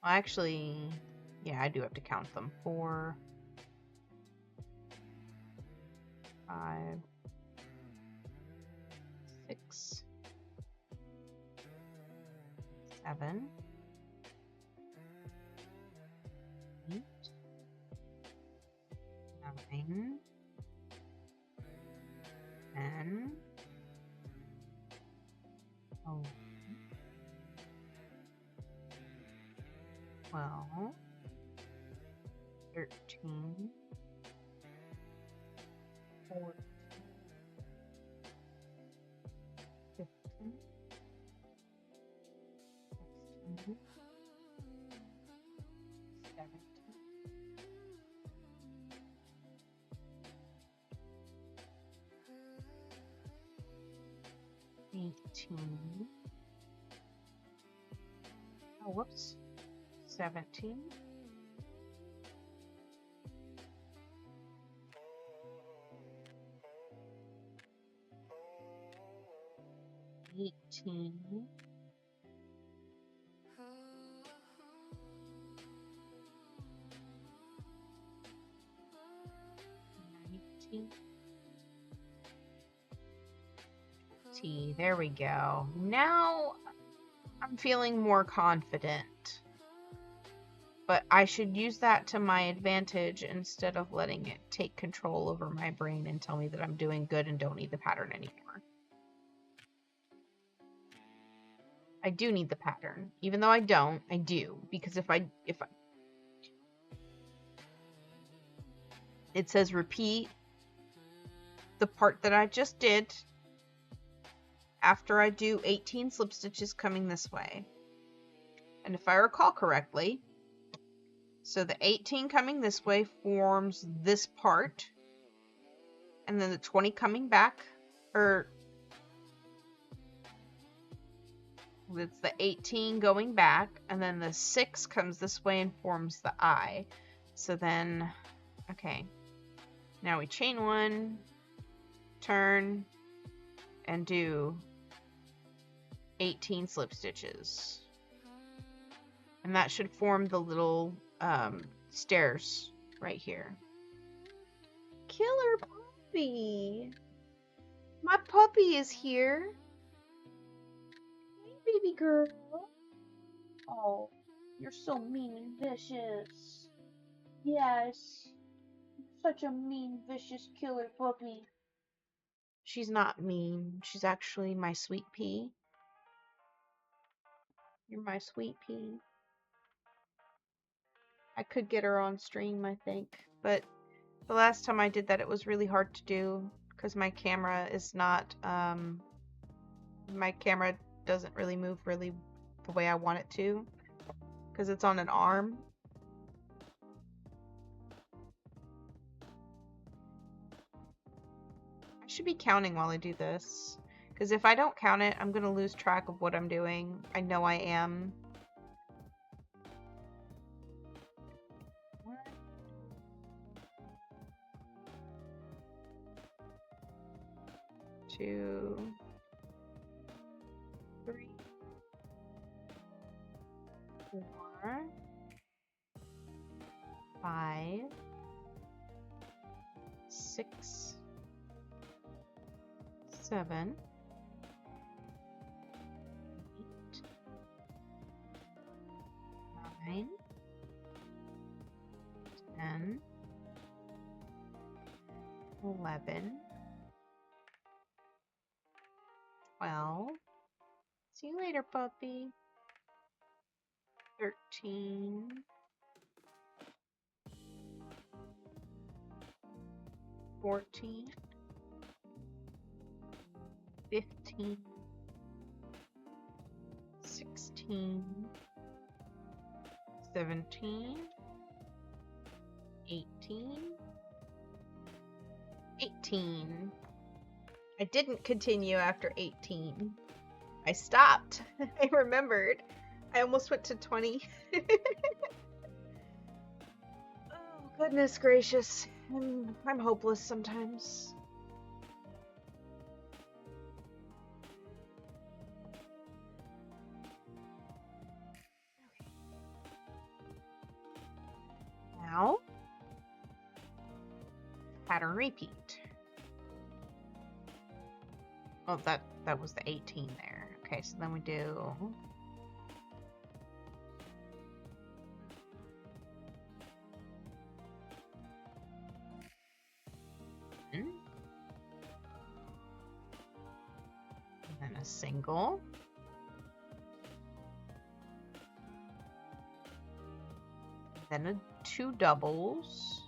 Well, actually, yeah, I do have to count them. 4, 5, 6, 7, 8, 9, 10, 11, 12, 13, 14, 15, 16, 17, 18. Oh, whoops. 17. 18. 19. There we go. Now I'm feeling more confident. But I should use that to my advantage instead of letting it take control over my brain and tell me that I'm doing good and don't need the pattern anymore. I do need the pattern. Even though I don't, I do. Because if I it says repeat the part that I just did after I do 18 slip stitches coming this way. And if I recall correctly, so the 18 coming this way forms this part, and then the 20 coming back, or it's the 18 going back, and then the 6 comes this way and forms the I. So then, okay, now we chain 1, turn, and do 18 slip stitches. And that should form the little stairs right here. Killer puppy! My puppy is here. Hey, baby girl. Oh, you're so mean and vicious. Yes. Such a mean, vicious killer puppy. She's not mean. She's actually my sweet pea. You're my sweet pea. I could get her on stream, I think. But the last time I did that, it was really hard to do because my camera is not, my camera doesn't really move really the way I want it to because it's on an arm. I should be counting while I do this because if I don't count it, I'm going to lose track of what I'm doing. I know I am. 2, 3, 4, 5, 6, 7, 8, 9, 10, 11, 12. See you later, puppy. 13. 14. 15. 16. 17. 18. 18. I didn't continue after 18. I stopped. I remembered. I almost went to 20. Oh, goodness gracious. I'm hopeless sometimes. Now, pattern repeat. Oh, that was the 18 there. Okay, so then we do and then a single, then 2 doubles,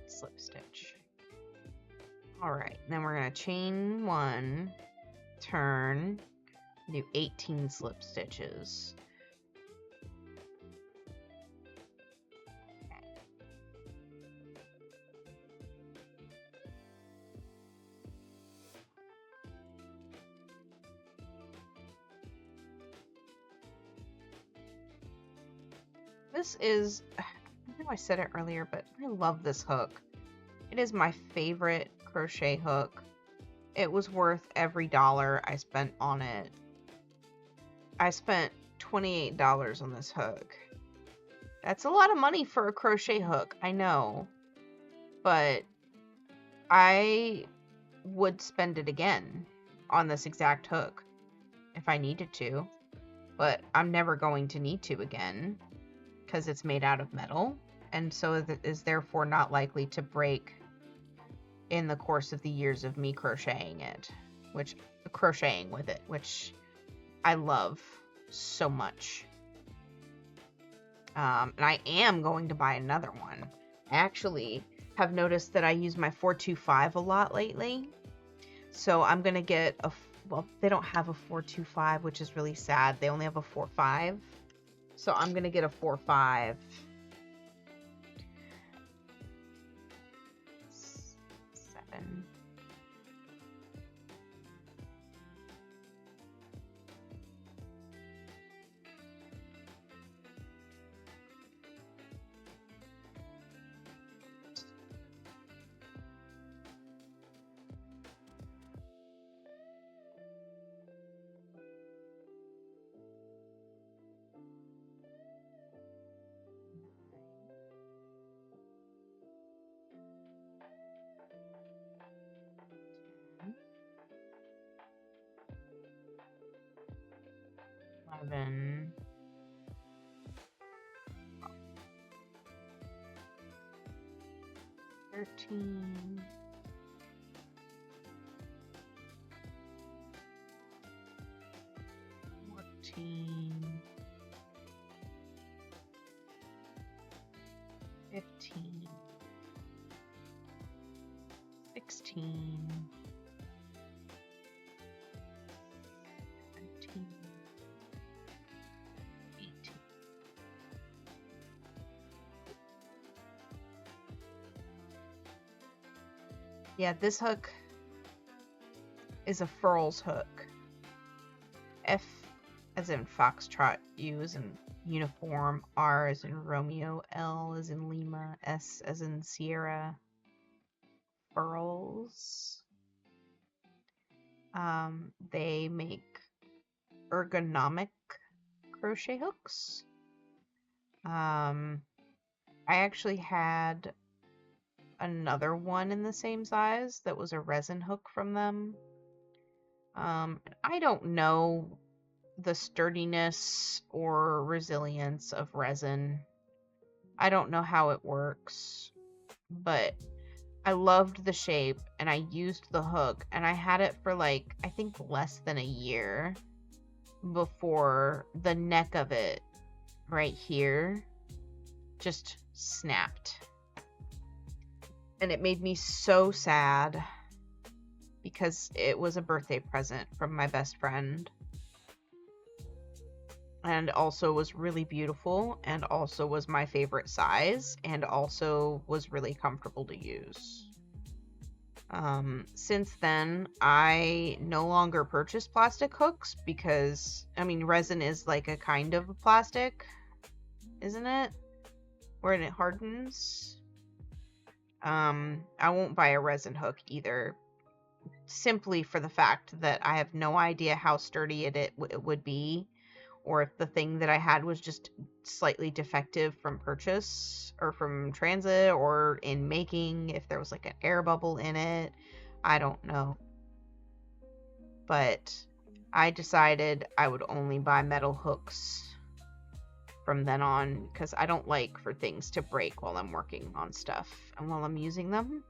slip stitch. All right, then we're gonna chain 1, turn, do 18 slip stitches. This is, I know I said it earlier, but I love this hook. It is my favorite crochet hook. It was worth every dollar I spent on it. I spent $28 on this hook. That's a lot of money for a crochet hook, I know. But I would spend it again on this exact hook if I needed to. But I'm never going to need to again because it's made out of metal, and so it is therefore not likely to break in the course of the years of me crocheting with it, which I love so much. And I am going to buy another one. I actually have noticed that I use my 425 a lot lately, so I'm gonna get a, well, they don't have a 425, which is really sad. They only have a 45. So I'm going to get a 4-5. 7. Eleven, 13, 14, 15, 16, 17, 18. Yeah, this hook is a furls hook. F as in foxtrot, U as in uniform, R as in Romeo, L as in Lima, S as in Sierra. Furls. They make ergonomic crochet hooks. I actually had another one in the same size that was a resin hook from them. I don't know the sturdiness or resilience of resin. I don't know how it works, but I loved the shape and I used the hook, and I had it for like, I think less than a year before the neck of it right here just snapped. And it made me so sad because it was a birthday present from my best friend. And also was really beautiful, and also was my favorite size, and also was really comfortable to use. Since then, I no longer purchase plastic hooks because, I mean, resin is like a kind of a plastic, isn't it? When it hardens. I won't buy a resin hook either, simply for the fact that I have no idea how sturdy it would be, or if the thing that I had was just slightly defective from purchase or from transit or in making, if there was like an air bubble in it. I don't know. But I decided I would only buy metal hooks from then on because I don't like for things to break while I'm working on stuff and while I'm using them.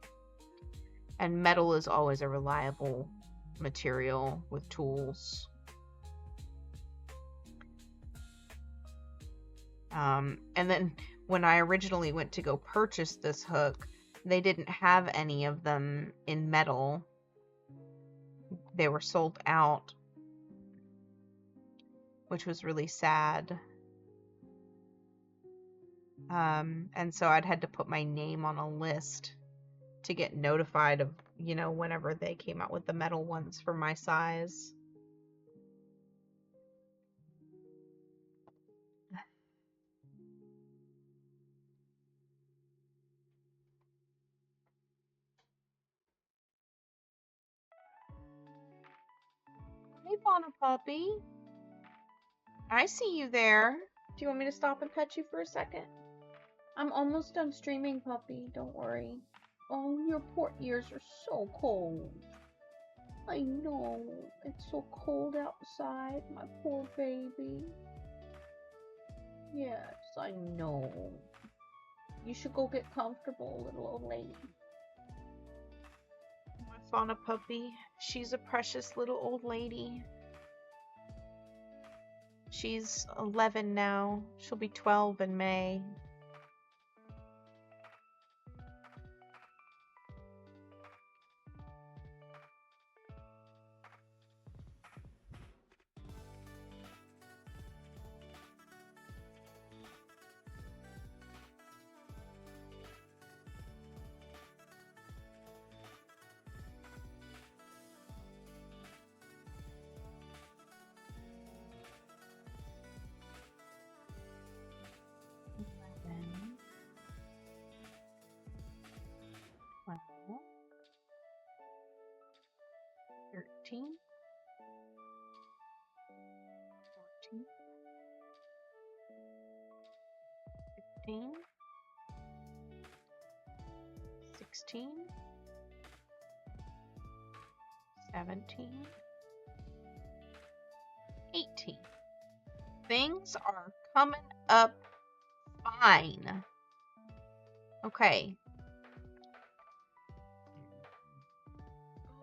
And metal is always a reliable material with tools. And then when I originally went to go purchase this hook, they didn't have any of them in metal. They were sold out, which was really sad. And so I'd had to put my name on a list to get notified of, you know, whenever they came out with the metal ones for my size. Hey, Fauna Puppy. I see you there. Do you want me to stop and pet you for a second? I'm almost done streaming, puppy. Don't worry. Oh, your poor ears are so cold. I know. It's so cold outside, my poor baby. Yes, I know. You should go get comfortable, little old lady. My Fauna Puppy. She's a precious little old lady. She's 11 now. She'll be 12 in May. Well, 13, 14, 15, 16, 17, 18. Things are coming up fine. Okay.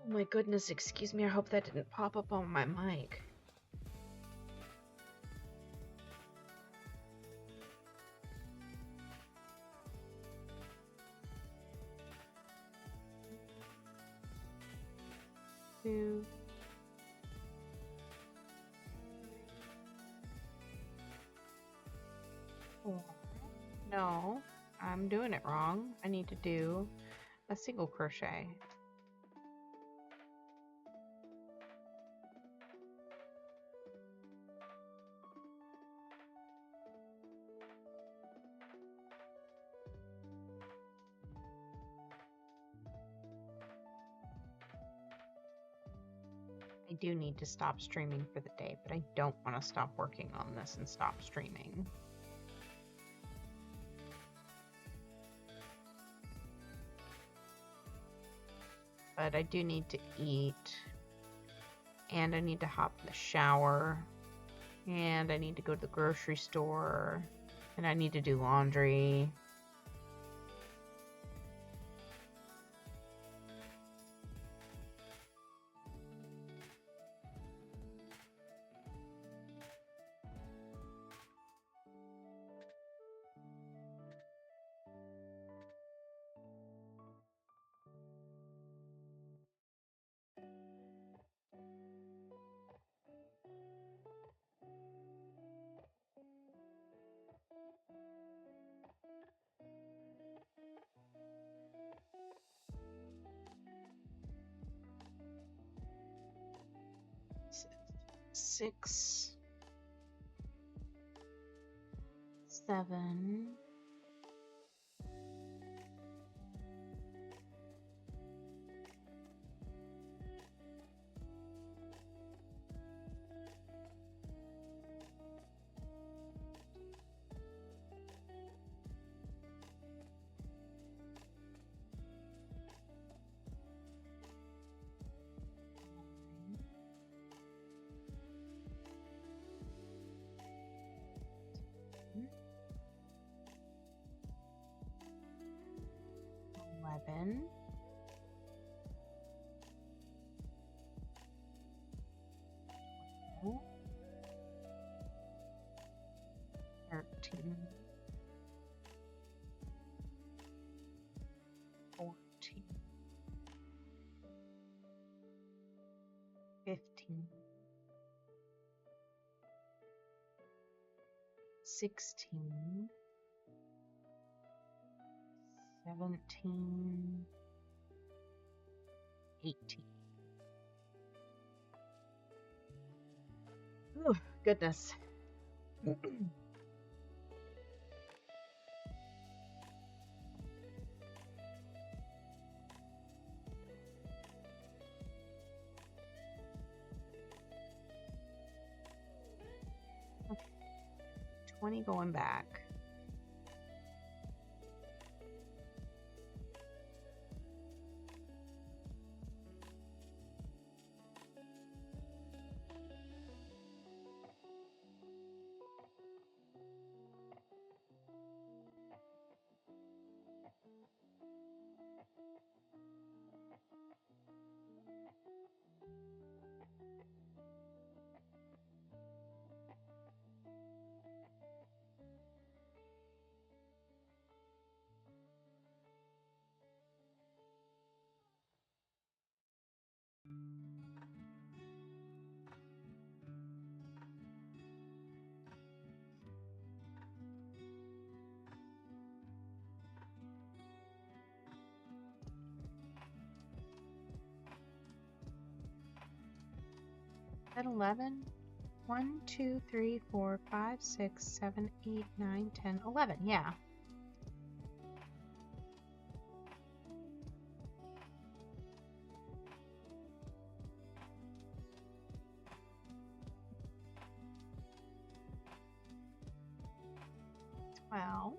Oh my goodness, excuse me. I hope that didn't pop up on my mic. Two. Four. No, I'm doing it wrong. I need to do a single crochet. I do need to stop streaming for the day, but I don't want to stop working on this and stop streaming. But I do need to eat, and I need to hop in the shower, and I need to go to the grocery store, and I need to do laundry. 6, 7, 11, 12, 13, 14, 15, 16, 17, 18. Oh, goodness. Okay. 20 going back. At 11? 1, 2, 3, 4, 5, 6, 7, 8, 9, 10, 11. Yeah. Well,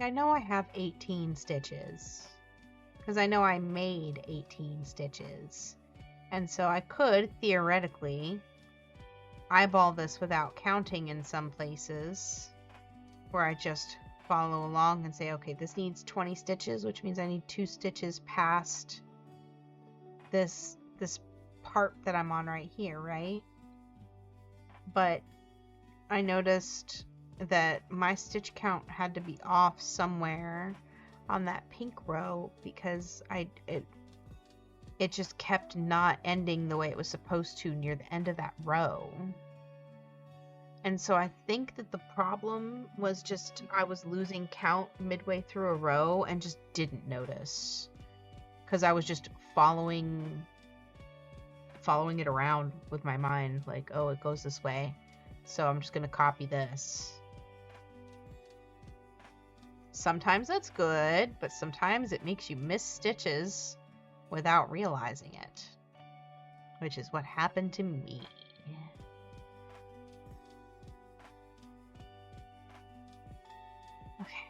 I know I have 18 stitches because I know I made 18 stitches, and so I could theoretically eyeball this without counting in some places where I just follow along and say, okay, this needs 20 stitches, which means I need 2 stitches past this part that I'm on right here, right? But I noticed that my stitch count had to be off somewhere on that pink row because it just kept not ending the way it was supposed to near the end of that row. And so I think that the problem was just I was losing count midway through a row and just didn't notice because I was just following it around with my mind, like, oh, it goes this way, so I'm just gonna copy this. Sometimes that's good, but sometimes it makes you miss stitches without realizing it, which is what happened to me. Okay.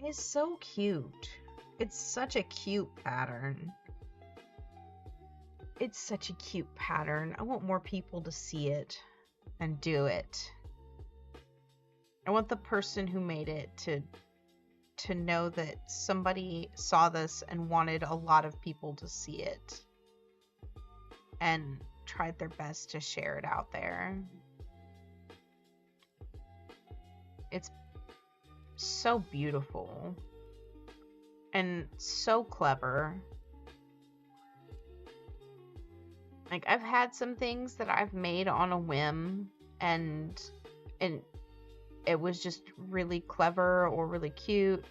It's so cute. It's such a cute pattern. It's such a cute pattern. I want more people to see it and do it. I want the person who made it to know that somebody saw this and wanted a lot of people to see it and tried their best to share it out there. It's so beautiful and so clever. Like, I've had some things that I've made on a whim and it was just really clever or really cute,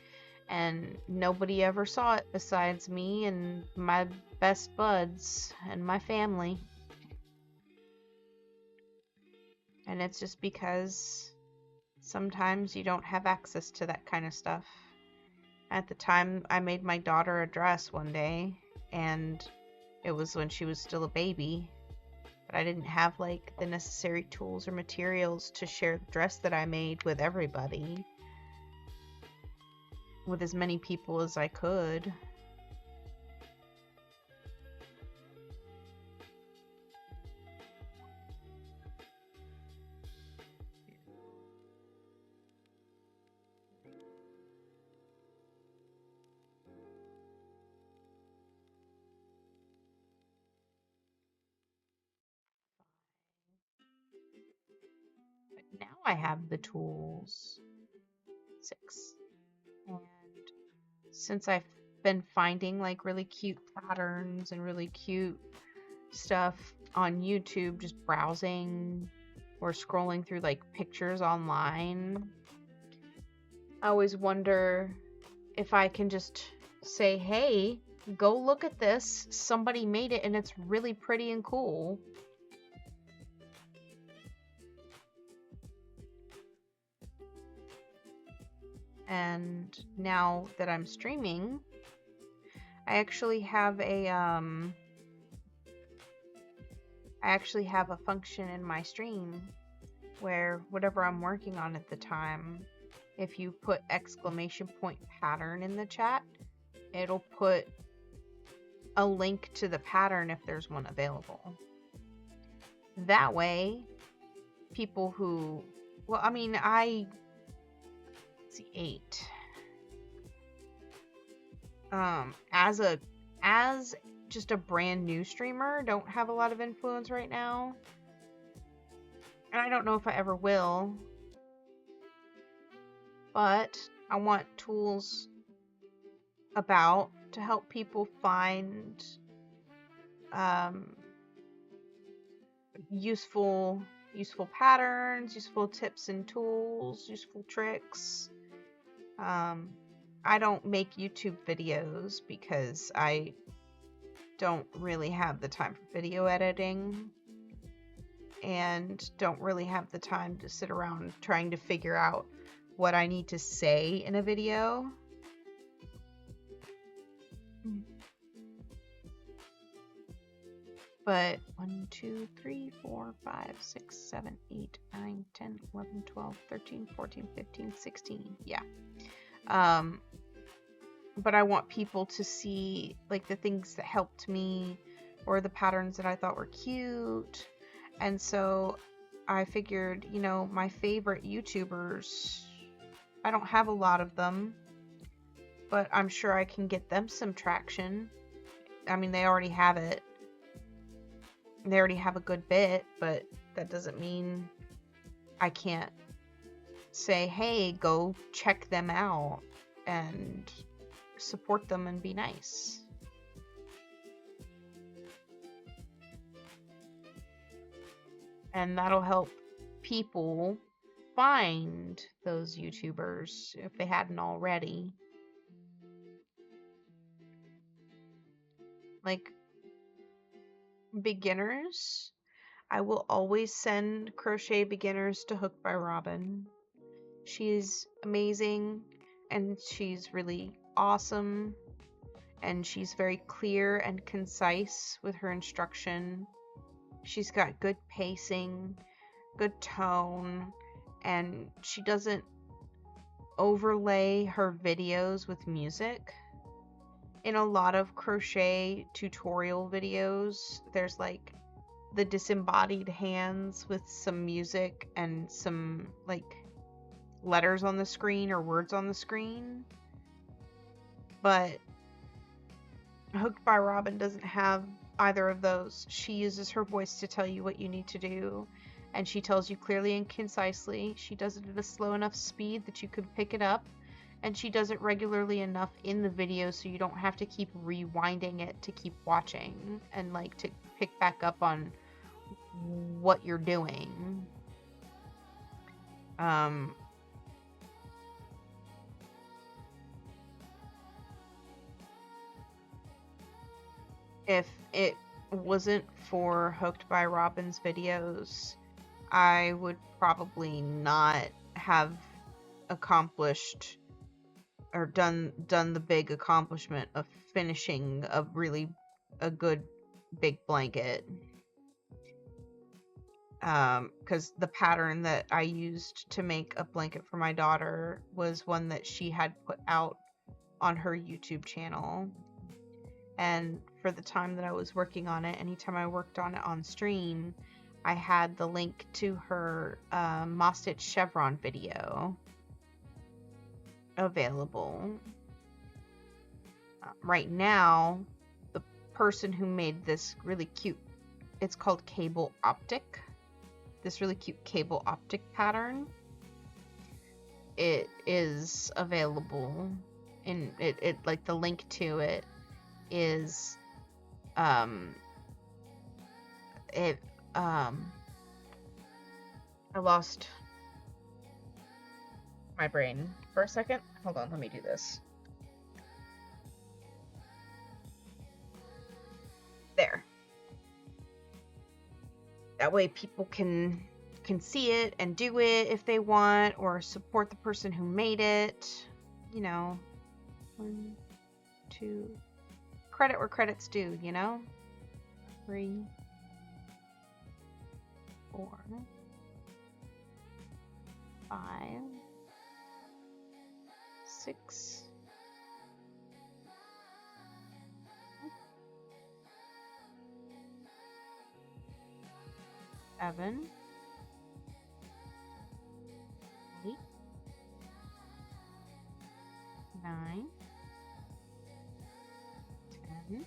and nobody ever saw it besides me and my best buds and my family. And it's just because sometimes you don't have access to that kind of stuff. At the time, I made my daughter a dress one day, and it was when she was still a baby, but I didn't have like the necessary tools or materials to share the dress that I made with everybody, with as many people as I could. But now I have the tools. 6. And since I've been finding like really cute patterns and really cute stuff on YouTube, just browsing or scrolling through like pictures online, I always wonder if I can just say, hey, go look at this. Somebody made it and it's really pretty and cool. And now that I'm streaming, I actually have a function in my stream where whatever I'm working on at the time, if you put !pattern in the chat, it'll put a link to the pattern if there's one available. That way, people who, well, I mean, let's see, 8. As just a brand new streamer, don't have a lot of influence right now. And I don't know if I ever will. But I want tools about to help people find useful patterns, useful tips and tools, useful tricks. I don't make YouTube videos because I don't really have the time for video editing and don't really have the time to sit around trying to figure out what I need to say in a video. But 1, 2, 3, 4, 5, 6, 7, 8, 9, 10, 11, 12, 13, 14, 15, 16. Yeah. But I want people to see like the things that helped me or the patterns that I thought were cute. And so I figured, you know, my favorite YouTubers, I don't have a lot of them, but I'm sure I can get them some traction. I mean, they already have it. They already have a good bit, but that doesn't mean I can't say, hey, go check them out and support them and be nice. And that'll help people find those YouTubers if they hadn't already. Like beginners, I will always send crochet beginners to Hook by Robin. She's amazing and she's really awesome and she's very clear and concise with her instruction. She's got good pacing, good tone, and she doesn't overlay her videos with music. In a lot of crochet tutorial videos, there's like the disembodied hands with some music and some like letters on the screen or words on the screen. But Hooked by Robin doesn't have either of those. She uses her voice to tell you what you need to do, and she tells you clearly and concisely. She does it at a slow enough speed that you can pick it up, and she does it regularly enough in the video so you don't have to keep rewinding it to keep watching and like to pick back up on what you're doing. If it wasn't for Hooked by Robin's videos, I would probably not have accomplished or done the big accomplishment of finishing a good big blanket. Because the pattern that I used to make a blanket for my daughter was one that she had put out on her YouTube channel. And for the time that I was working on it, anytime I worked on it on stream, I had the link to her Moss Stitch Chevron video available. Right now, the person who made this really cute, it's called Cable Optic, this really cute cable optic pattern, it is available, and it like the link to it is I lost my brain for a second. Hold on, let me do this. There. That way people can see it and do it if they want, or support the person who made it. You know, 1, 2, credit where credit's due, you know? 3, 4, 5, 6, 7, 8, 9, 10,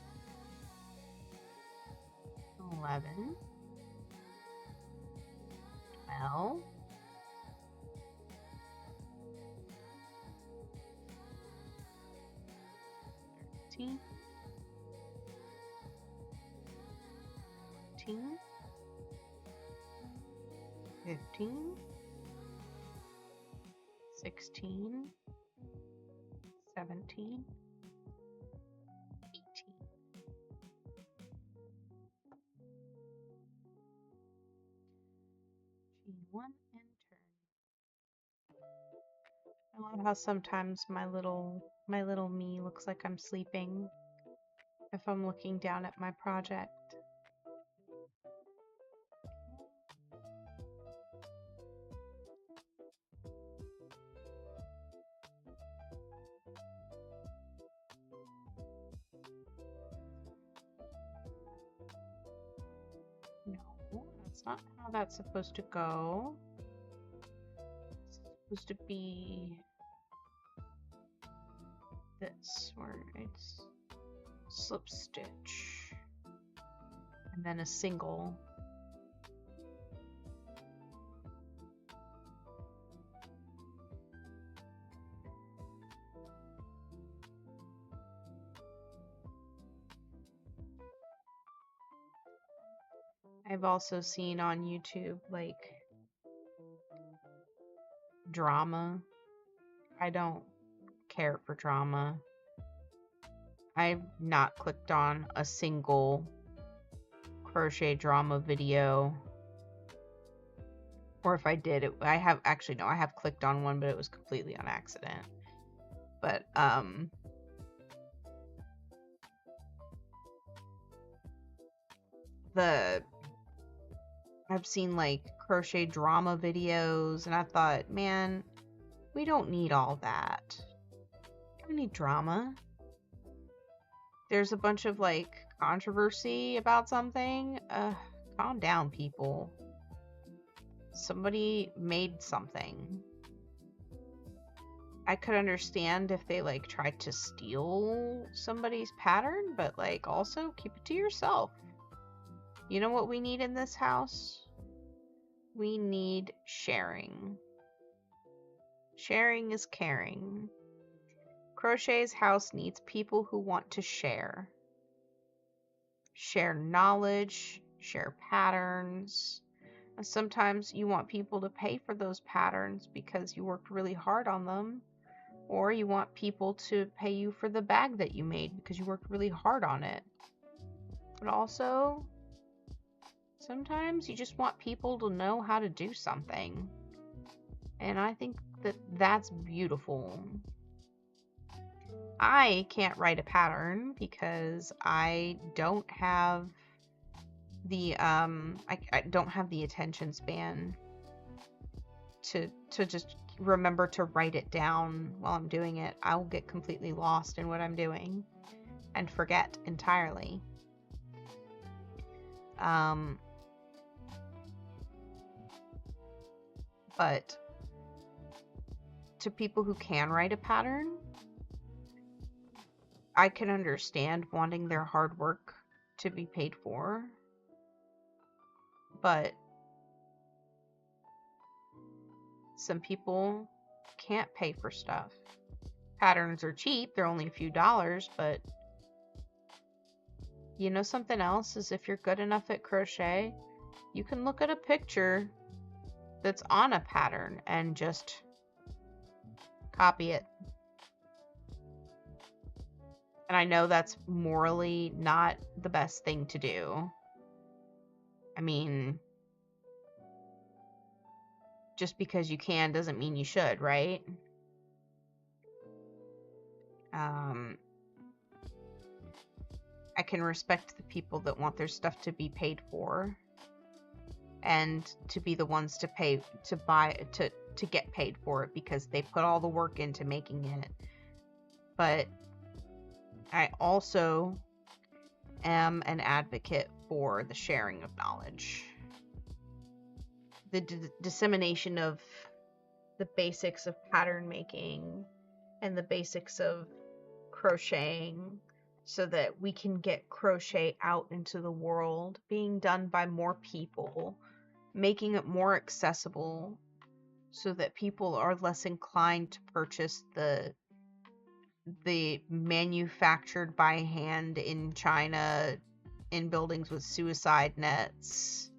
11, 12, 13, 14, 15, 16, 17, 18. 1 and turn. I love how sometimes my little me looks like I'm sleeping if I'm looking down at my project. No, that's not how that's supposed to go. It's supposed to be this, where it's slip stitch and then a single. I've also seen on YouTube like drama. I don't care for drama. I've not clicked on a single crochet drama video, or if I did, I have clicked on one, but it was completely on accident. But I've seen like crochet drama videos, and I thought, man, We don't need all that. We need drama. There's a bunch of, like, controversy about something. Calm down, people. Somebody made something. I could understand if they, like, tried to steal somebody's pattern, but, like, also keep it to yourself. You know what we need in this house? We need sharing. Sharing is caring. Crochet's house needs people who want to share. Share knowledge, share patterns. And sometimes you want people to pay for those patterns because you worked really hard on them. Or you want people to pay you for the bag that you made because you worked really hard on it. But also, sometimes you just want people to know how to do something. And I think that that's beautiful. I can't write a pattern because I don't have the I don't have the attention span to just remember to write it down while I'm doing it. I'll get completely lost in what I'm doing and forget entirely. But to people who can write a pattern, I can understand wanting their hard work to be paid for, but some people can't pay for stuff. Patterns are cheap, they're only a few dollars, but you know something else is if you're good enough at crochet, you can look at a picture that's on a pattern and just copy it. And I know that's morally not the best thing to do. I mean, just because you can doesn't mean you should, right? I can respect the people that want their stuff to be paid for and to be the ones to pay to buy to get paid for it because they put all the work into making it. But I also am an advocate for the sharing of knowledge. The dissemination of the basics of pattern making and the basics of crocheting so that we can get crochet out into the world, being done by more people, making it more accessible so that people are less inclined to purchase the manufactured by hand in China in buildings with suicide nets.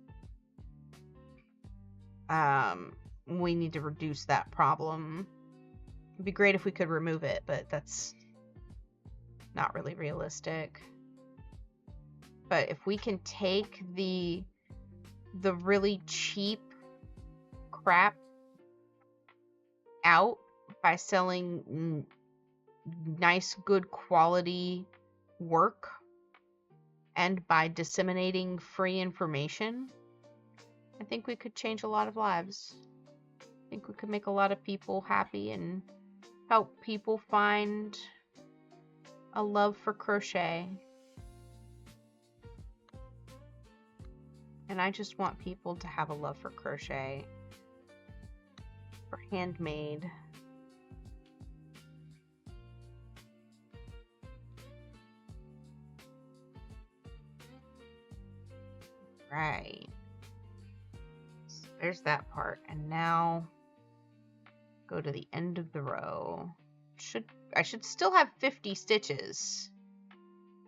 We need to reduce that problem. It'd be great if we could remove it, but that's not really realistic. But if we can take the really cheap crap out by selling nice, good quality work and by disseminating free information, I think we could change a lot of lives. I think we could make a lot of people happy and help people find a love for crochet. And I just want people to have a love for crochet, for handmade. Right. So there's that part. And now go to the end of the row. I should still have 50 stitches.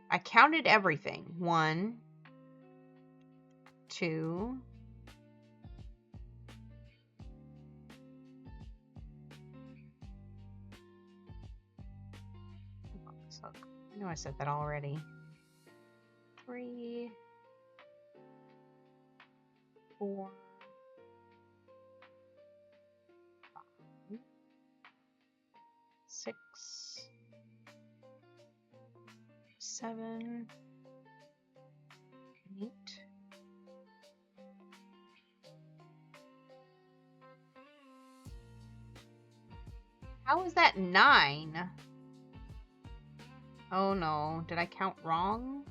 I counted everything. 1, 2, 3, I know I said that already. 3, 4, 5, 6, 7, 8, 9, How is that 9? Oh no, did I count wrong?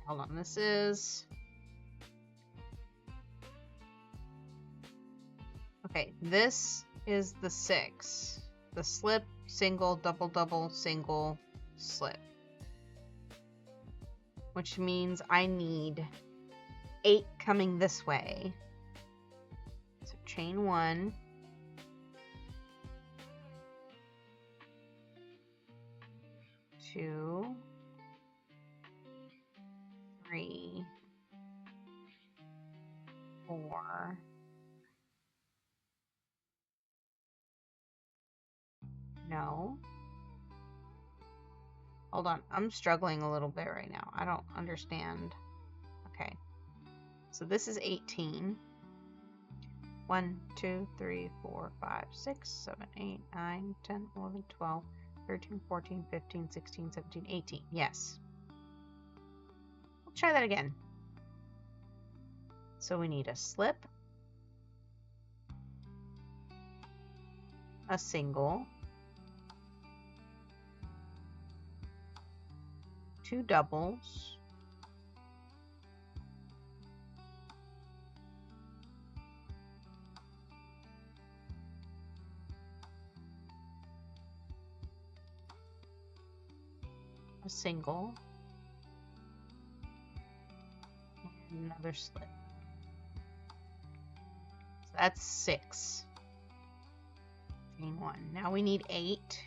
Hold on, this is... Okay, this is the 6. The slip, single, double, double, single, slip. Which means I need 8 coming this way. So chain 1. 2, 3, 4. No. Hold on. I'm struggling a little bit right now. I don't understand. Okay. So this is 18. 1, 2, 3, 4, 5, 6, 7, 8, 9, 10, 11, 12, 13, 14, 15, 16, 17, 18. Yes. Let's try that again. So we need a slip, a single, 2 doubles, a single, and another slip. So that's 6. Chain 1. Now we need 8.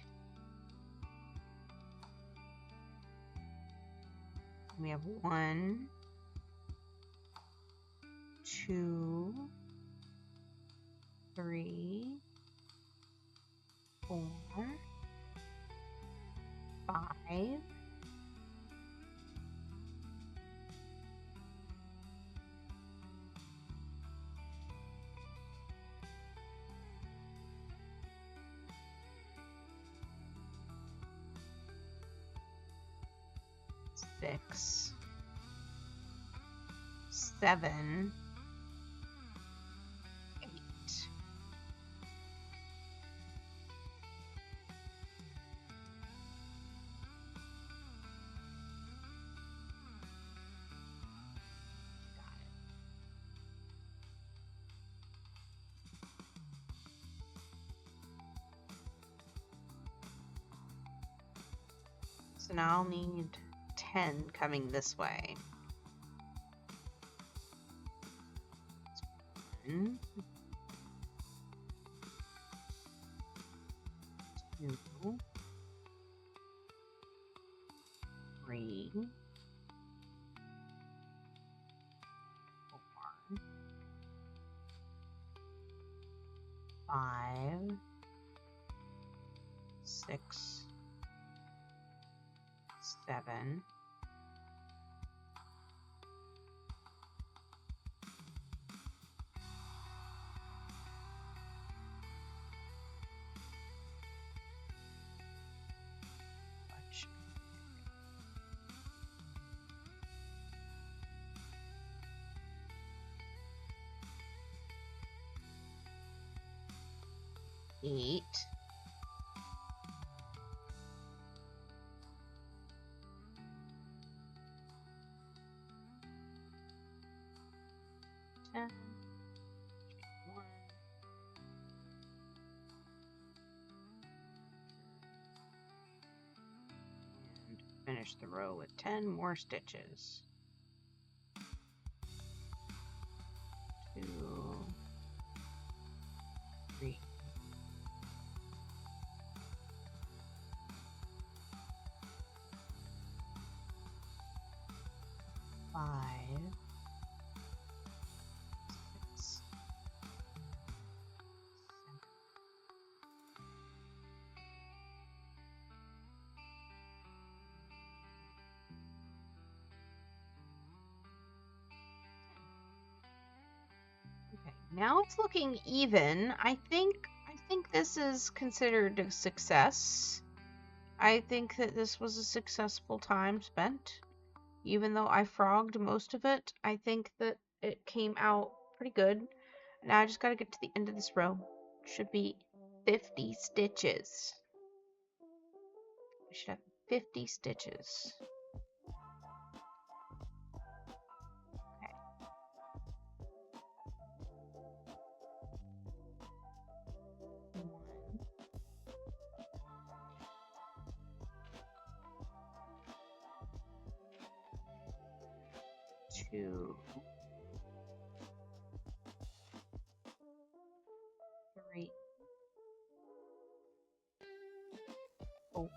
We have 1, 2, 3, 4, 5, 6, 7, 8. So now I'll need 10 coming this way. 1, 2, 3, 4, 5, 6, 7, 8, 10, 1, and finish the row with 10 more stitches. 2, 3, 5, 6, 7. Okay, now it's looking even. I think this is considered a success. I think that this was a successful time spent. Even though I frogged most of it, I think that it came out pretty good. Now I just gotta get to the end of this row. Should be 50 stitches. We should have 50 stitches. Okay. 1, 2, 3, 4,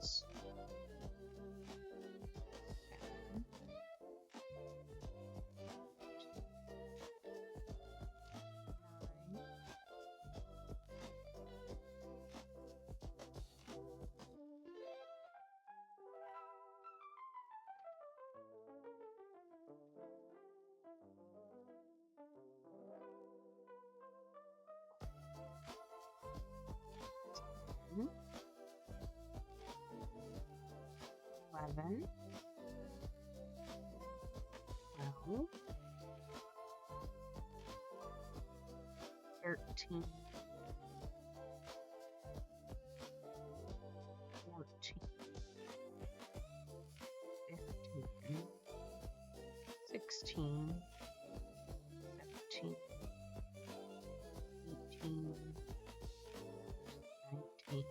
6, 7, 9, 10, 11, 12, 13, 14, 15, 16, 17, 18, 19,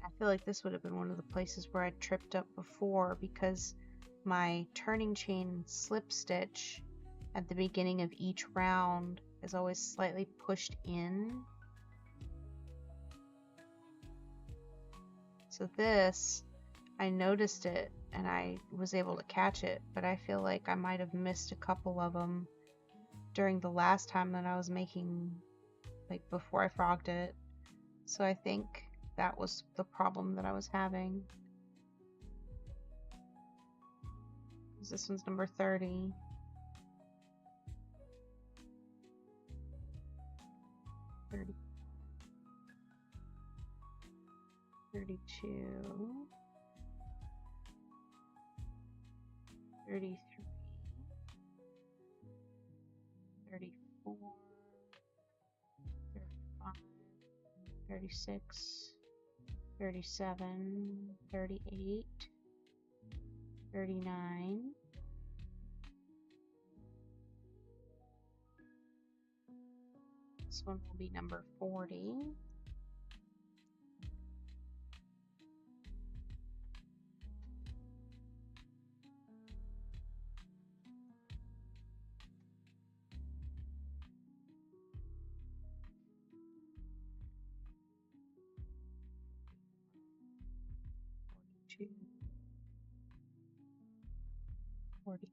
I feel like this would have been one of the places where I tripped up before because my turning chain slip stitch at the beginning of each round is always slightly pushed in. So this, I noticed it and I was able to catch it, but I feel like I might have missed a couple of them during the last time that I was making, like before I frogged it. So I think that was the problem that I was having. This one's number 30. $30, $32, $33, $34, $35, $36, $37, $38, $39, this one will be number 40, $42, 43,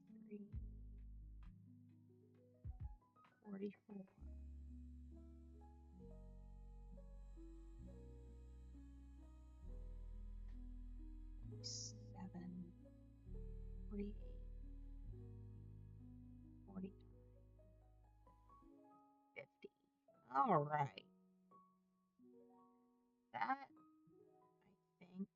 44, 47, 48, 49, 50. All right. That, I think,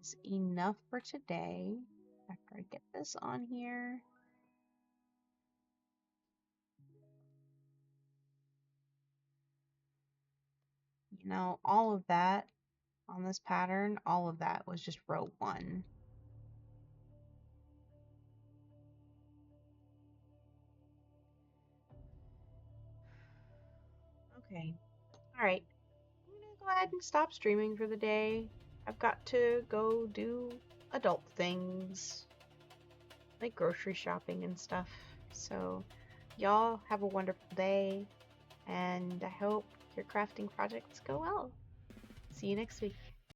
is enough for today. After I get this on here. You know, all of that on this pattern, all of that was just row 1. Okay. All right. I'm gonna go ahead and stop streaming for the day. I've got to go do adult things, like grocery shopping and stuff. So, y'all have a wonderful day, and I hope your crafting projects go well. See you next week.